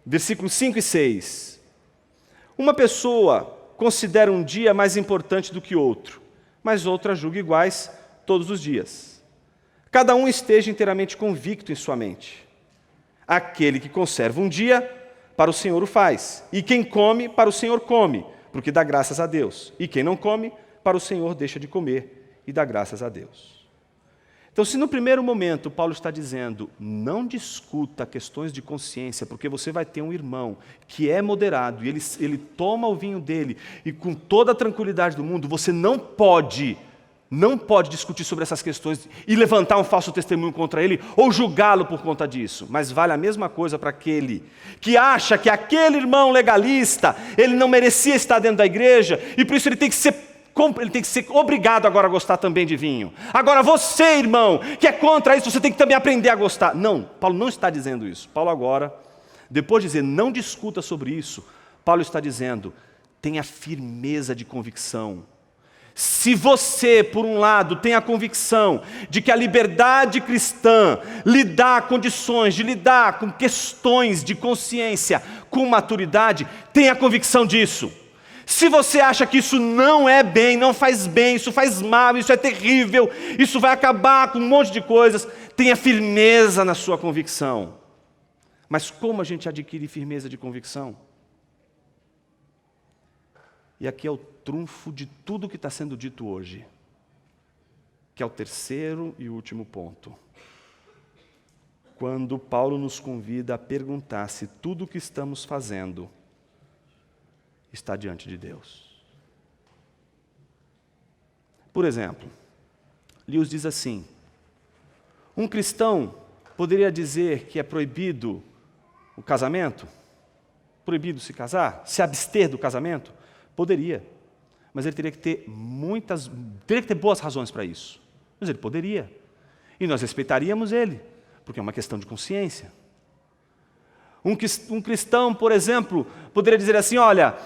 versículos 5 e 6. Uma pessoa considera um dia mais importante do que outro, mas outra julga iguais todos os dias. Cada um esteja inteiramente convicto em sua mente. Aquele que conserva um dia, para o Senhor o faz. E quem come, para o Senhor come, porque dá graças a Deus. E quem não come, para o Senhor deixa de comer e dá graças a Deus. Então, se no primeiro momento Paulo está dizendo, não discuta questões de consciência, porque você vai ter um irmão que é moderado e ele toma o vinho dele e com toda a tranquilidade do mundo, você não pode discutir sobre essas questões e levantar um falso testemunho contra ele ou julgá-lo por conta disso. Mas vale a mesma coisa para aquele que acha que aquele irmão legalista, ele não merecia estar dentro da igreja e por isso ele tem que ser obrigado agora a gostar também de vinho. Agora você, irmão, que é contra isso, você tem que também aprender a gostar. Não, Paulo não está dizendo isso. Paulo agora, depois de dizer não discuta sobre isso, Paulo está dizendo, tenha firmeza de convicção. Se você, por um lado, tem a convicção de que a liberdade cristã lhe dá condições de lidar com questões de consciência com maturidade, tenha a convicção disso. Se você acha que isso não é bem, não faz bem, isso faz mal, isso é terrível, isso vai acabar com um monte de coisas, tenha firmeza na sua convicção. Mas como a gente adquire firmeza de convicção? E aqui é o trunfo de tudo que está sendo dito hoje, que é o terceiro e último ponto. Quando Paulo nos convida a perguntar se tudo o que estamos fazendo está diante de Deus. Por exemplo, Lewis diz assim, um cristão poderia dizer que é proibido o casamento? Proibido se casar? Se abster do casamento? Poderia. Mas ele teria que ter boas razões para isso. Mas ele poderia. E nós respeitaríamos ele, porque é uma questão de consciência. Um cristão, por exemplo, poderia dizer assim, olha,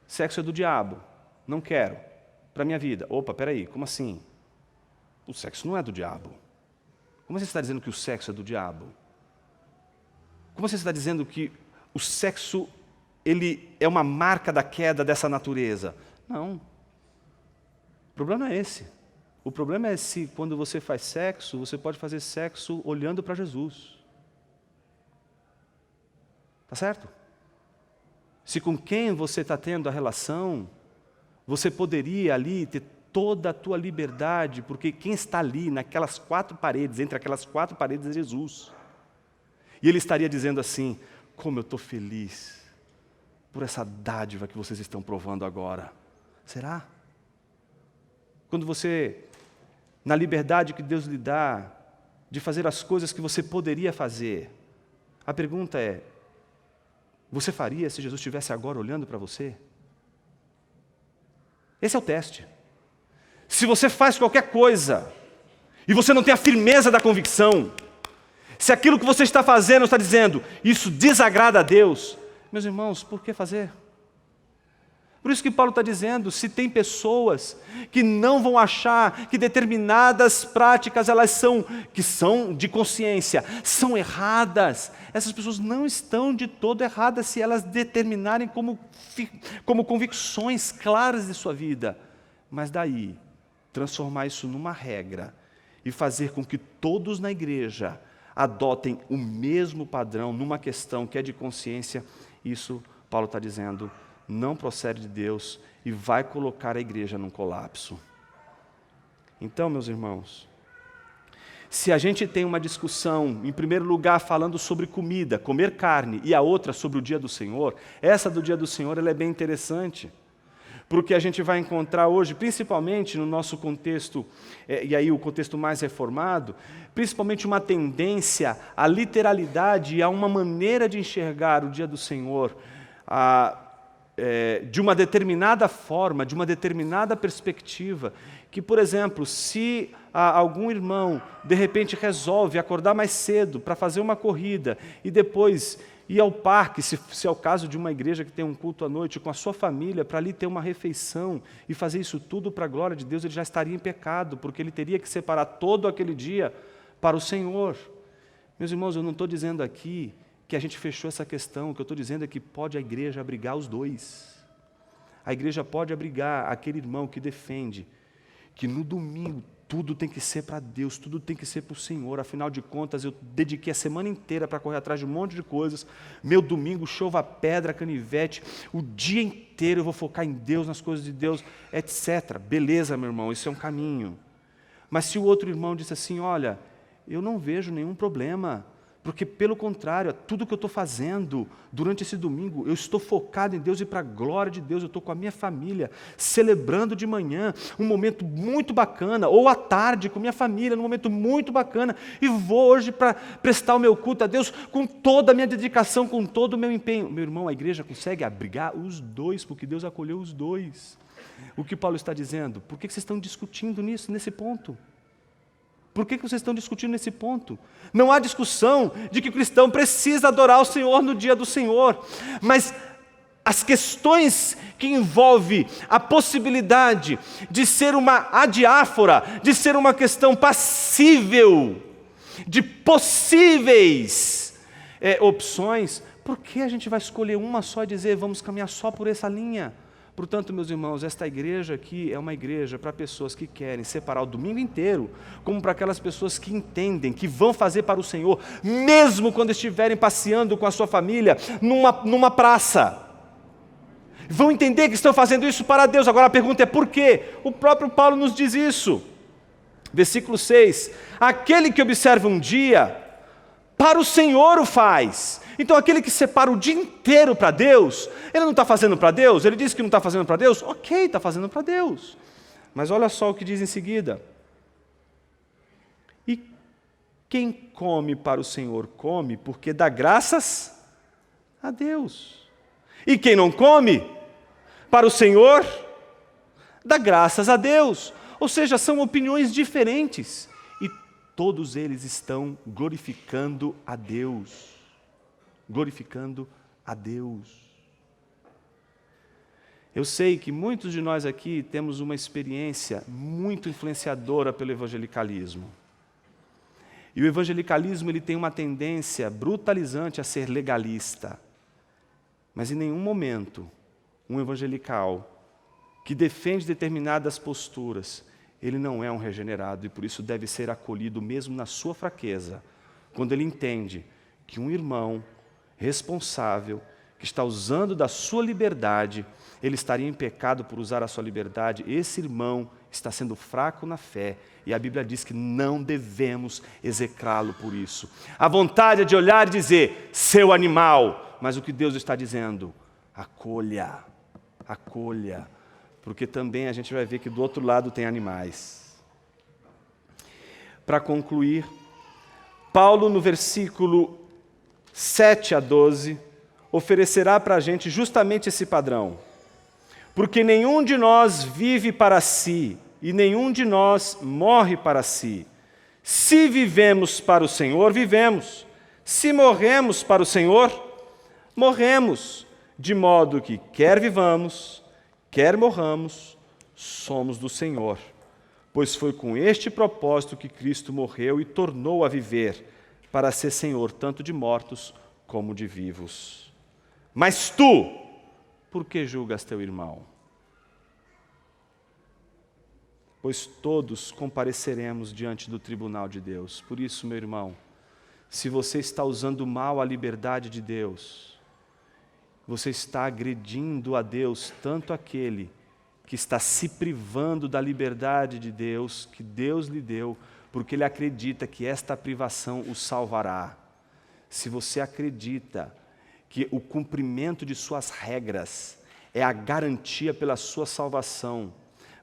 sexo é do diabo, não quero, para a minha vida. Opa, peraí, como assim? O sexo não é do diabo. Como você está dizendo que o sexo é do diabo? Como você está dizendo que o sexo ele é uma marca da queda dessa natureza? Não. O problema é esse. O problema é se quando você faz sexo, você pode fazer sexo olhando para Jesus. Tá certo? Se com quem você está tendo a relação, você poderia ali ter toda a tua liberdade, porque quem está ali naquelas quatro paredes, entre aquelas quatro paredes é Jesus. E ele estaria dizendo assim, como eu estou feliz por essa dádiva que vocês estão provando agora. Será? Quando você, na liberdade que Deus lhe dá, de fazer as coisas que você poderia fazer, a pergunta é, você faria se Jesus estivesse agora olhando para você? Esse é o teste. Se você faz qualquer coisa, e você não tem a firmeza da convicção, se aquilo que você está fazendo está dizendo, isso desagrada a Deus, meus irmãos, por que fazer? Por isso que Paulo está dizendo, se tem pessoas que não vão achar que determinadas práticas que são de consciência, são erradas, essas pessoas não estão de todo erradas se elas determinarem como convicções claras de sua vida. Mas daí, transformar isso numa regra e fazer com que todos na igreja adotem o mesmo padrão numa questão que é de consciência, isso, Paulo está dizendo, não procede de Deus e vai colocar a igreja num colapso. Então, meus irmãos, se a gente tem uma discussão, em primeiro lugar, falando sobre comida, comer carne, e a outra sobre o dia do Senhor, essa do dia do Senhor ela é bem interessante, porque a gente vai encontrar hoje, principalmente no nosso contexto, e aí o contexto mais reformado, principalmente uma tendência à literalidade e a uma maneira de enxergar o dia do Senhor, de uma determinada forma, de uma determinada perspectiva, que, por exemplo, se algum irmão, de repente, resolve acordar mais cedo para fazer uma corrida e depois ir ao parque, se é o caso de uma igreja que tem um culto à noite, com a sua família, para ali ter uma refeição e fazer isso tudo para a glória de Deus, ele já estaria em pecado, porque ele teria que separar todo aquele dia para o Senhor. Meus irmãos, eu não estou dizendo aqui que a gente fechou essa questão, o que eu estou dizendo é que pode a igreja abrigar os dois. A igreja pode abrigar aquele irmão que defende que no domingo tudo tem que ser para Deus, tudo tem que ser para o Senhor. Afinal de contas, eu dediquei a semana inteira para correr atrás de um monte de coisas. Meu domingo, chova pedra, canivete, o dia inteiro eu vou focar em Deus, nas coisas de Deus, etc. Beleza, meu irmão, isso é um caminho. Mas se o outro irmão disse assim, olha, eu não vejo nenhum problema, porque, pelo contrário, tudo que eu estou fazendo durante esse domingo, eu estou focado em Deus e para a glória de Deus, eu estou com a minha família, celebrando de manhã, um momento muito bacana, ou à tarde com minha família, num momento muito bacana, e vou hoje para prestar o meu culto a Deus com toda a minha dedicação, com todo o meu empenho. Meu irmão, a igreja consegue abrigar os dois, porque Deus acolheu os dois. O que Paulo está dizendo? Por que vocês estão discutindo nisso, nesse ponto? Por que vocês estão discutindo nesse ponto? Não há discussão de que o cristão precisa adorar o Senhor no dia do Senhor, mas as questões que envolvem a possibilidade de ser uma adiáfora, de ser uma questão passível, de possíveis opções, por que a gente vai escolher uma só e dizer vamos caminhar só por essa linha? Portanto, meus irmãos, esta igreja aqui é uma igreja para pessoas que querem separar o domingo inteiro, como para aquelas pessoas que entendem, que vão fazer para o Senhor, mesmo quando estiverem passeando com a sua família numa praça. Vão entender que estão fazendo isso para Deus. Agora a pergunta é por quê? O próprio Paulo nos diz isso. Versículo 6. Aquele que observa um dia, para o Senhor o faz. Então aquele que separa o dia inteiro para Deus, ele não está fazendo para Deus? Ele diz que não está fazendo para Deus? Ok, está fazendo para Deus. Mas olha só o que diz em seguida. E quem come para o Senhor, come porque dá graças a Deus. E quem não come para o Senhor, dá graças a Deus. Ou seja, são opiniões diferentes. E todos eles estão glorificando a Deus. Glorificando a Deus. Eu sei que muitos de nós aqui temos uma experiência muito influenciadora pelo evangelicalismo. E o evangelicalismo ele tem uma tendência brutalizante a ser legalista. Mas em nenhum momento um evangelical que defende determinadas posturas, ele não é um regenerado e por isso deve ser acolhido mesmo na sua fraqueza, quando ele entende que um irmão responsável, que está usando da sua liberdade, ele estaria em pecado por usar a sua liberdade, esse irmão está sendo fraco na fé, e a Bíblia diz que não devemos execrá-lo por isso. A vontade é de olhar e dizer, seu animal, mas o que Deus está dizendo? Acolha, acolha, porque também a gente vai ver que do outro lado tem animais. Para concluir, Paulo no versículo 7 a 12, oferecerá para a gente justamente esse padrão. Porque nenhum de nós vive para si, e nenhum de nós morre para si. Se vivemos para o Senhor, vivemos. Se morremos para o Senhor, morremos. De modo que quer vivamos, quer morramos, somos do Senhor. Pois foi com este propósito que Cristo morreu e tornou a viver, para ser Senhor tanto de mortos como de vivos. Mas tu, por que julgas teu irmão? Pois todos compareceremos diante do tribunal de Deus. Por isso, meu irmão, se você está usando mal a liberdade de Deus, você está agredindo a Deus, tanto aquele que está se privando da liberdade de Deus, que Deus lhe deu, porque ele acredita que esta privação o salvará. Se você acredita que o cumprimento de suas regras é a garantia pela sua salvação,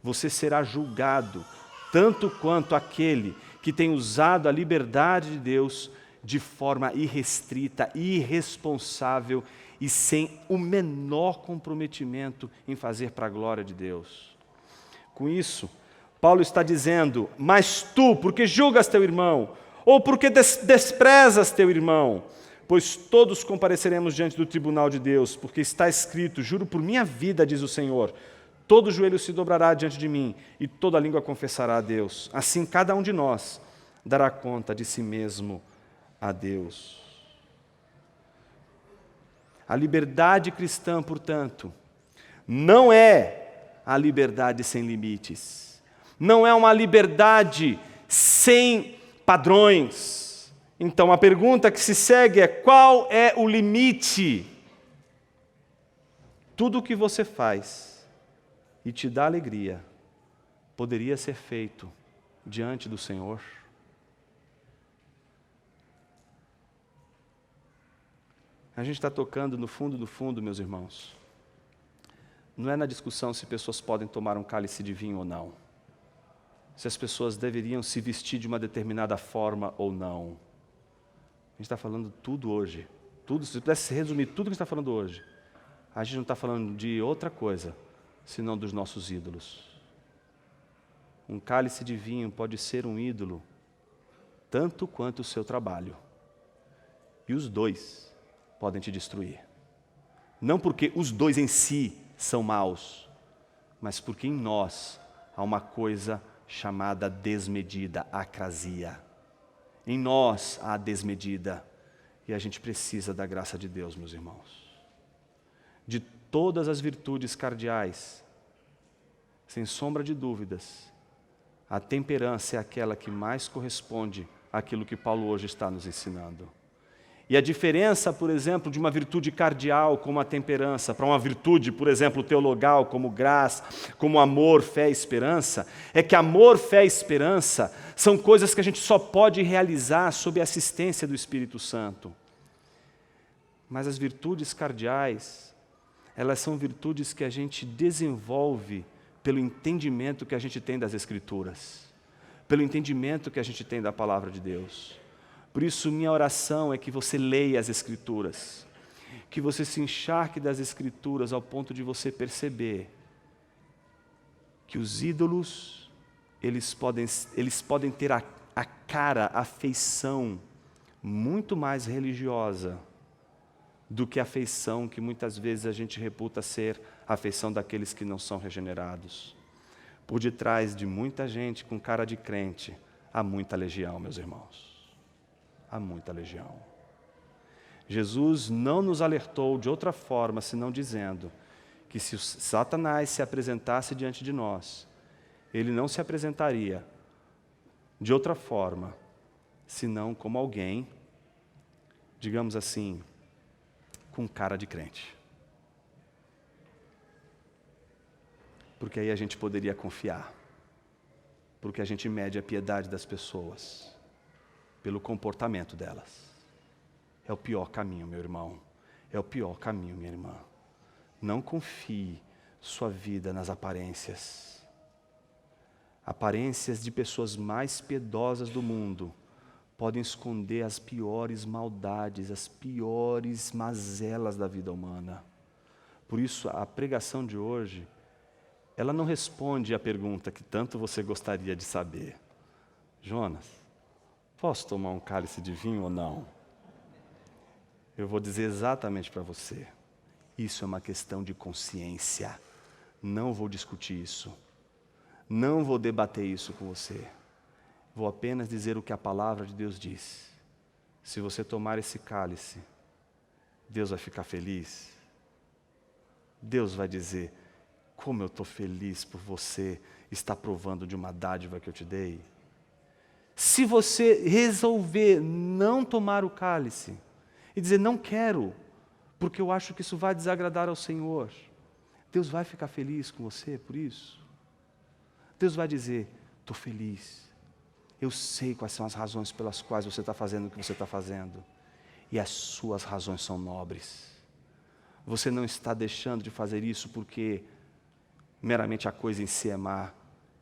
você será julgado, tanto quanto aquele que tem usado a liberdade de Deus de forma irrestrita, irresponsável e sem o menor comprometimento em fazer para a glória de Deus. Com isso, Paulo está dizendo, mas tu, porque julgas teu irmão, ou porque desprezas teu irmão, pois todos compareceremos diante do tribunal de Deus, porque está escrito, juro por minha vida, diz o Senhor, todo joelho se dobrará diante de mim, e toda língua confessará a Deus. Assim cada um de nós dará conta de si mesmo a Deus. A liberdade cristã, portanto, não é a liberdade sem limites. Não é uma liberdade sem padrões. Então a pergunta que se segue é: qual é o limite? Tudo o que você faz e te dá alegria poderia ser feito diante do Senhor? A gente está tocando no fundo do fundo, meus irmãos. Não é na discussão se pessoas podem tomar um cálice de vinho ou não. Se as pessoas deveriam se vestir de uma determinada forma ou não. A gente está falando tudo hoje. Tudo, se eu pudesse resumir tudo que a gente está falando hoje, a gente não está falando de outra coisa, senão dos nossos ídolos. Um cálice de vinho pode ser um ídolo, tanto quanto o seu trabalho. E os dois podem te destruir. Não porque os dois em si são maus, mas porque em nós há uma coisa chamada desmedida, acrasia. Em nós há desmedida, e a gente precisa da graça de Deus, meus irmãos. De todas as virtudes cardeais, sem sombra de dúvidas, a temperança é aquela que mais corresponde àquilo que Paulo hoje está nos ensinando. E a diferença, por exemplo, de uma virtude cardeal como a temperança, para uma virtude, por exemplo, teologal, como graça, como amor, fé e esperança, é que amor, fé e esperança são coisas que a gente só pode realizar sob a assistência do Espírito Santo. Mas as virtudes cardeais, elas são virtudes que a gente desenvolve pelo entendimento que a gente tem das Escrituras, pelo entendimento que a gente tem da Palavra de Deus. Por isso, minha oração é que você leia as Escrituras, que você se encharque das Escrituras ao ponto de você perceber que os ídolos, eles podem ter a cara, a feição muito mais religiosa do que a feição que muitas vezes a gente reputa ser a feição daqueles que não são regenerados. Por detrás de muita gente com cara de crente, há muita legião, meus irmãos. Há muita legião. Jesus não nos alertou de outra forma, senão dizendo que se Satanás se apresentasse diante de nós, ele não se apresentaria de outra forma, senão como alguém, digamos assim, com cara de crente. Porque aí a gente poderia confiar, porque a gente mede a piedade das pessoas pelo comportamento delas. É o pior caminho, meu irmão. É o pior caminho, minha irmã. Não confie sua vida nas aparências. Aparências de pessoas mais piedosas do mundo podem esconder as piores maldades, as piores mazelas da vida humana. Por isso, a pregação de hoje, ela não responde à pergunta que tanto você gostaria de saber. Jonas, posso tomar um cálice de vinho ou não? Eu vou dizer exatamente para você. Isso é uma questão de consciência. Não vou discutir isso. Não vou debater isso com você. Vou apenas dizer o que a palavra de Deus diz. Se você tomar esse cálice, Deus vai ficar feliz. Deus vai dizer: como eu estou feliz por você estar provando de uma dádiva que eu te dei. Se você resolver não tomar o cálice e dizer: não quero, porque eu acho que isso vai desagradar ao Senhor, Deus vai ficar feliz com você por isso. Deus vai dizer: estou feliz, eu sei quais são as razões pelas quais você está fazendo o que você está fazendo, e as suas razões são nobres. Você não está deixando de fazer isso porque meramente a coisa em si é má.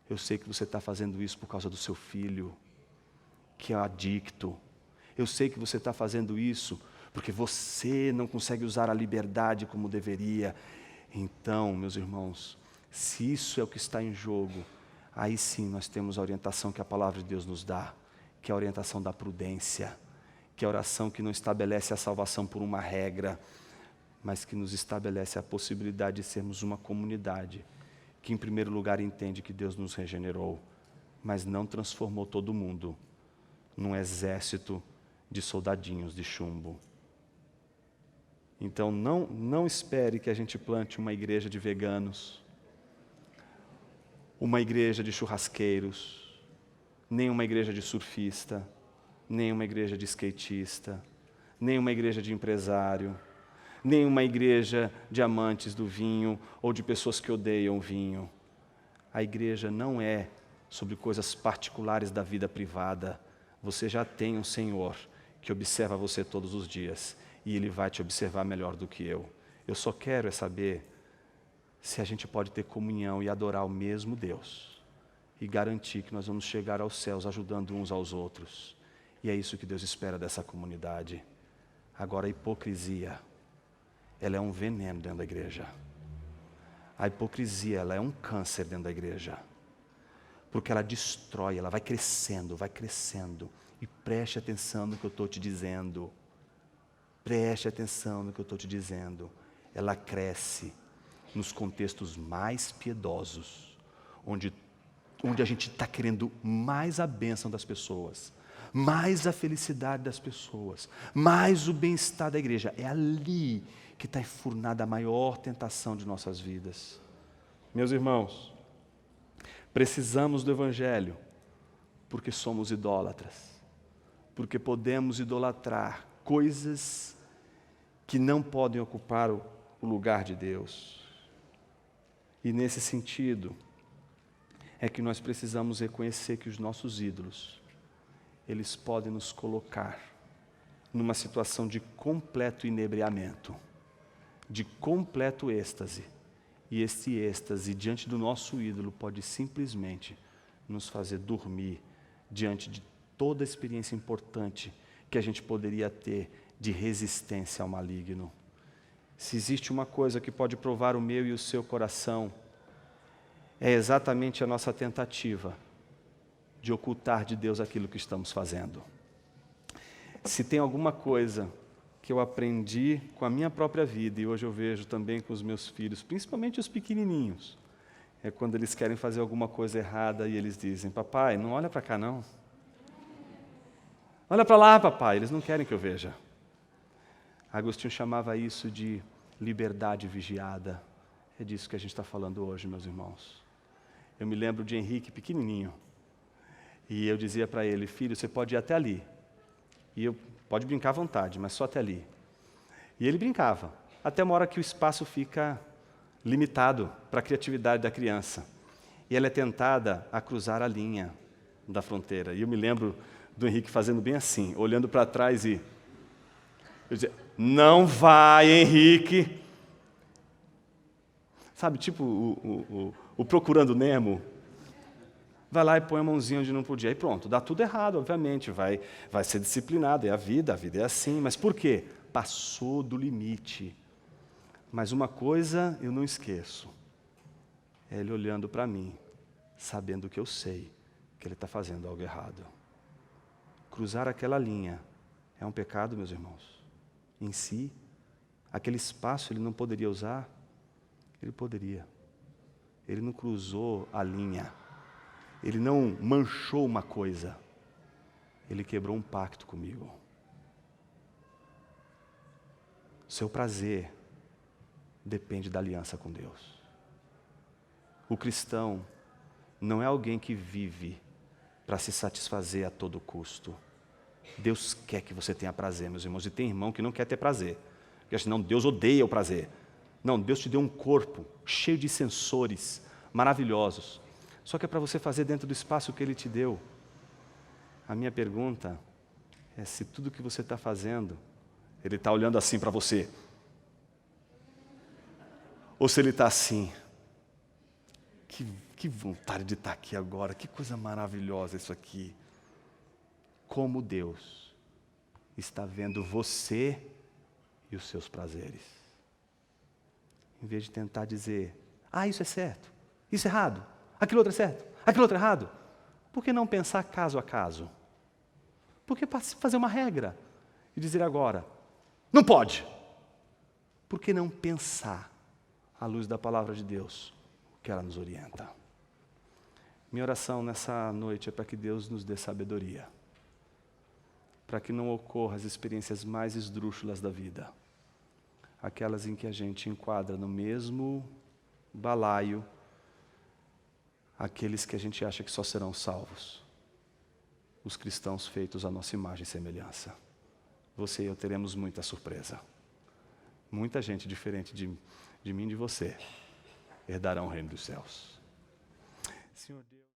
Eu sei que você está fazendo isso por causa do seu filho, que é adicto. Eu sei que você está fazendo isso porque você não consegue usar a liberdade como deveria. Então, meus irmãos, se isso é o que está em jogo, aí sim nós temos a orientação que a palavra de Deus nos dá, que é a orientação da prudência, que é a oração que não estabelece a salvação por uma regra, mas que nos estabelece a possibilidade de sermos uma comunidade que, em primeiro lugar, entende que Deus nos regenerou, mas não transformou todo mundo num exército de soldadinhos de chumbo. Então, não espere que a gente plante uma igreja de veganos, uma igreja de churrasqueiros, nem uma igreja de surfista, nem uma igreja de skatista, nem uma igreja de empresário, nem uma igreja de amantes do vinho ou de pessoas que odeiam vinho. A igreja não é sobre coisas particulares da vida privada. Você já tem um Senhor que observa você todos os dias e Ele vai te observar melhor do que eu. Eu só quero saber se a gente pode ter comunhão e adorar o mesmo Deus e garantir que nós vamos chegar aos céus ajudando uns aos outros. E é isso que Deus espera dessa comunidade. Agora, a hipocrisia, ela é um veneno dentro da igreja. A hipocrisia, ela é um câncer dentro da igreja. Porque ela destrói, ela vai crescendo. E preste atenção no que eu estou te dizendo. Preste atenção no que eu estou te dizendo. Ela cresce nos contextos mais piedosos, onde a gente está querendo mais a bênção das pessoas, mais a felicidade das pessoas, mais o bem-estar da igreja. É ali que está enfurnada a maior tentação de nossas vidas. Meus irmãos, precisamos do Evangelho, porque somos idólatras, porque podemos idolatrar coisas que não podem ocupar o lugar de Deus. E nesse sentido, é que nós precisamos reconhecer que os nossos ídolos, eles podem nos colocar numa situação de completo inebriamento, de completo êxtase. E esse êxtase diante do nosso ídolo pode simplesmente nos fazer dormir diante de toda a experiência importante que a gente poderia ter de resistência ao maligno. Se existe uma coisa que pode provar o meu e o seu coração, é exatamente a nossa tentativa de ocultar de Deus aquilo que estamos fazendo. Se tem alguma coisa que eu aprendi com a minha própria vida, e hoje eu vejo também com os meus filhos, principalmente os pequenininhos, é quando eles querem fazer alguma coisa errada e eles dizem: papai, não olha para cá não. Olha para lá, papai, eles não querem que eu veja. Agostinho chamava isso de liberdade vigiada. É disso que a gente está falando hoje, meus irmãos. Eu me lembro de Henrique, pequenininho, e eu dizia para ele: filho, você pode ir até ali, e pode brincar à vontade, mas só até ali. E ele brincava, até uma hora que o espaço fica limitado para a criatividade da criança, e ela é tentada a cruzar a linha da fronteira. E eu me lembro do Henrique fazendo bem assim, olhando para trás e... eu dizia: não vai, Henrique! Sabe, tipo o Procurando Nemo, vai lá e põe a mãozinha onde não podia, e pronto, dá tudo errado, obviamente, vai ser disciplinado, é a vida é assim, mas por quê? Passou do limite. Mas uma coisa eu não esqueço, é ele olhando para mim, sabendo que eu sei que ele está fazendo algo errado. Cruzar aquela linha é um pecado, meus irmãos, em si. Aquele espaço ele não poderia usar? Ele poderia. Ele não cruzou a linha. Ele não manchou uma coisa. Ele quebrou um pacto comigo. Seu prazer depende da aliança com Deus. O cristão não é alguém que vive para se satisfazer a todo custo. Deus quer que você tenha prazer, meus irmãos. E tem irmão que não quer ter prazer. Porque acha, não, Deus odeia o prazer. Não, Deus te deu um corpo cheio de sensores maravilhosos. Só que é para você fazer dentro do espaço que Ele te deu. A minha pergunta é se tudo que você está fazendo, Ele está olhando assim para você. Ou se Ele está assim, que vontade de estar aqui agora, que coisa maravilhosa isso aqui. Como Deus está vendo você e os seus prazeres. Em vez de tentar dizer: isso é certo, isso é errado, aquilo outro é certo, aquilo outro é errado. Por que não pensar caso a caso? Por que fazer uma regra e dizer agora, não pode? Por que não pensar à luz da palavra de Deus o que ela nos orienta? Minha oração nessa noite é para que Deus nos dê sabedoria, para que não ocorram as experiências mais esdrúxulas da vida, aquelas em que a gente enquadra no mesmo balaio aqueles que a gente acha que só serão salvos, os cristãos feitos à nossa imagem e semelhança. Você e eu teremos muita surpresa. Muita gente diferente de mim e de você herdarão o reino dos céus. Senhor Deus.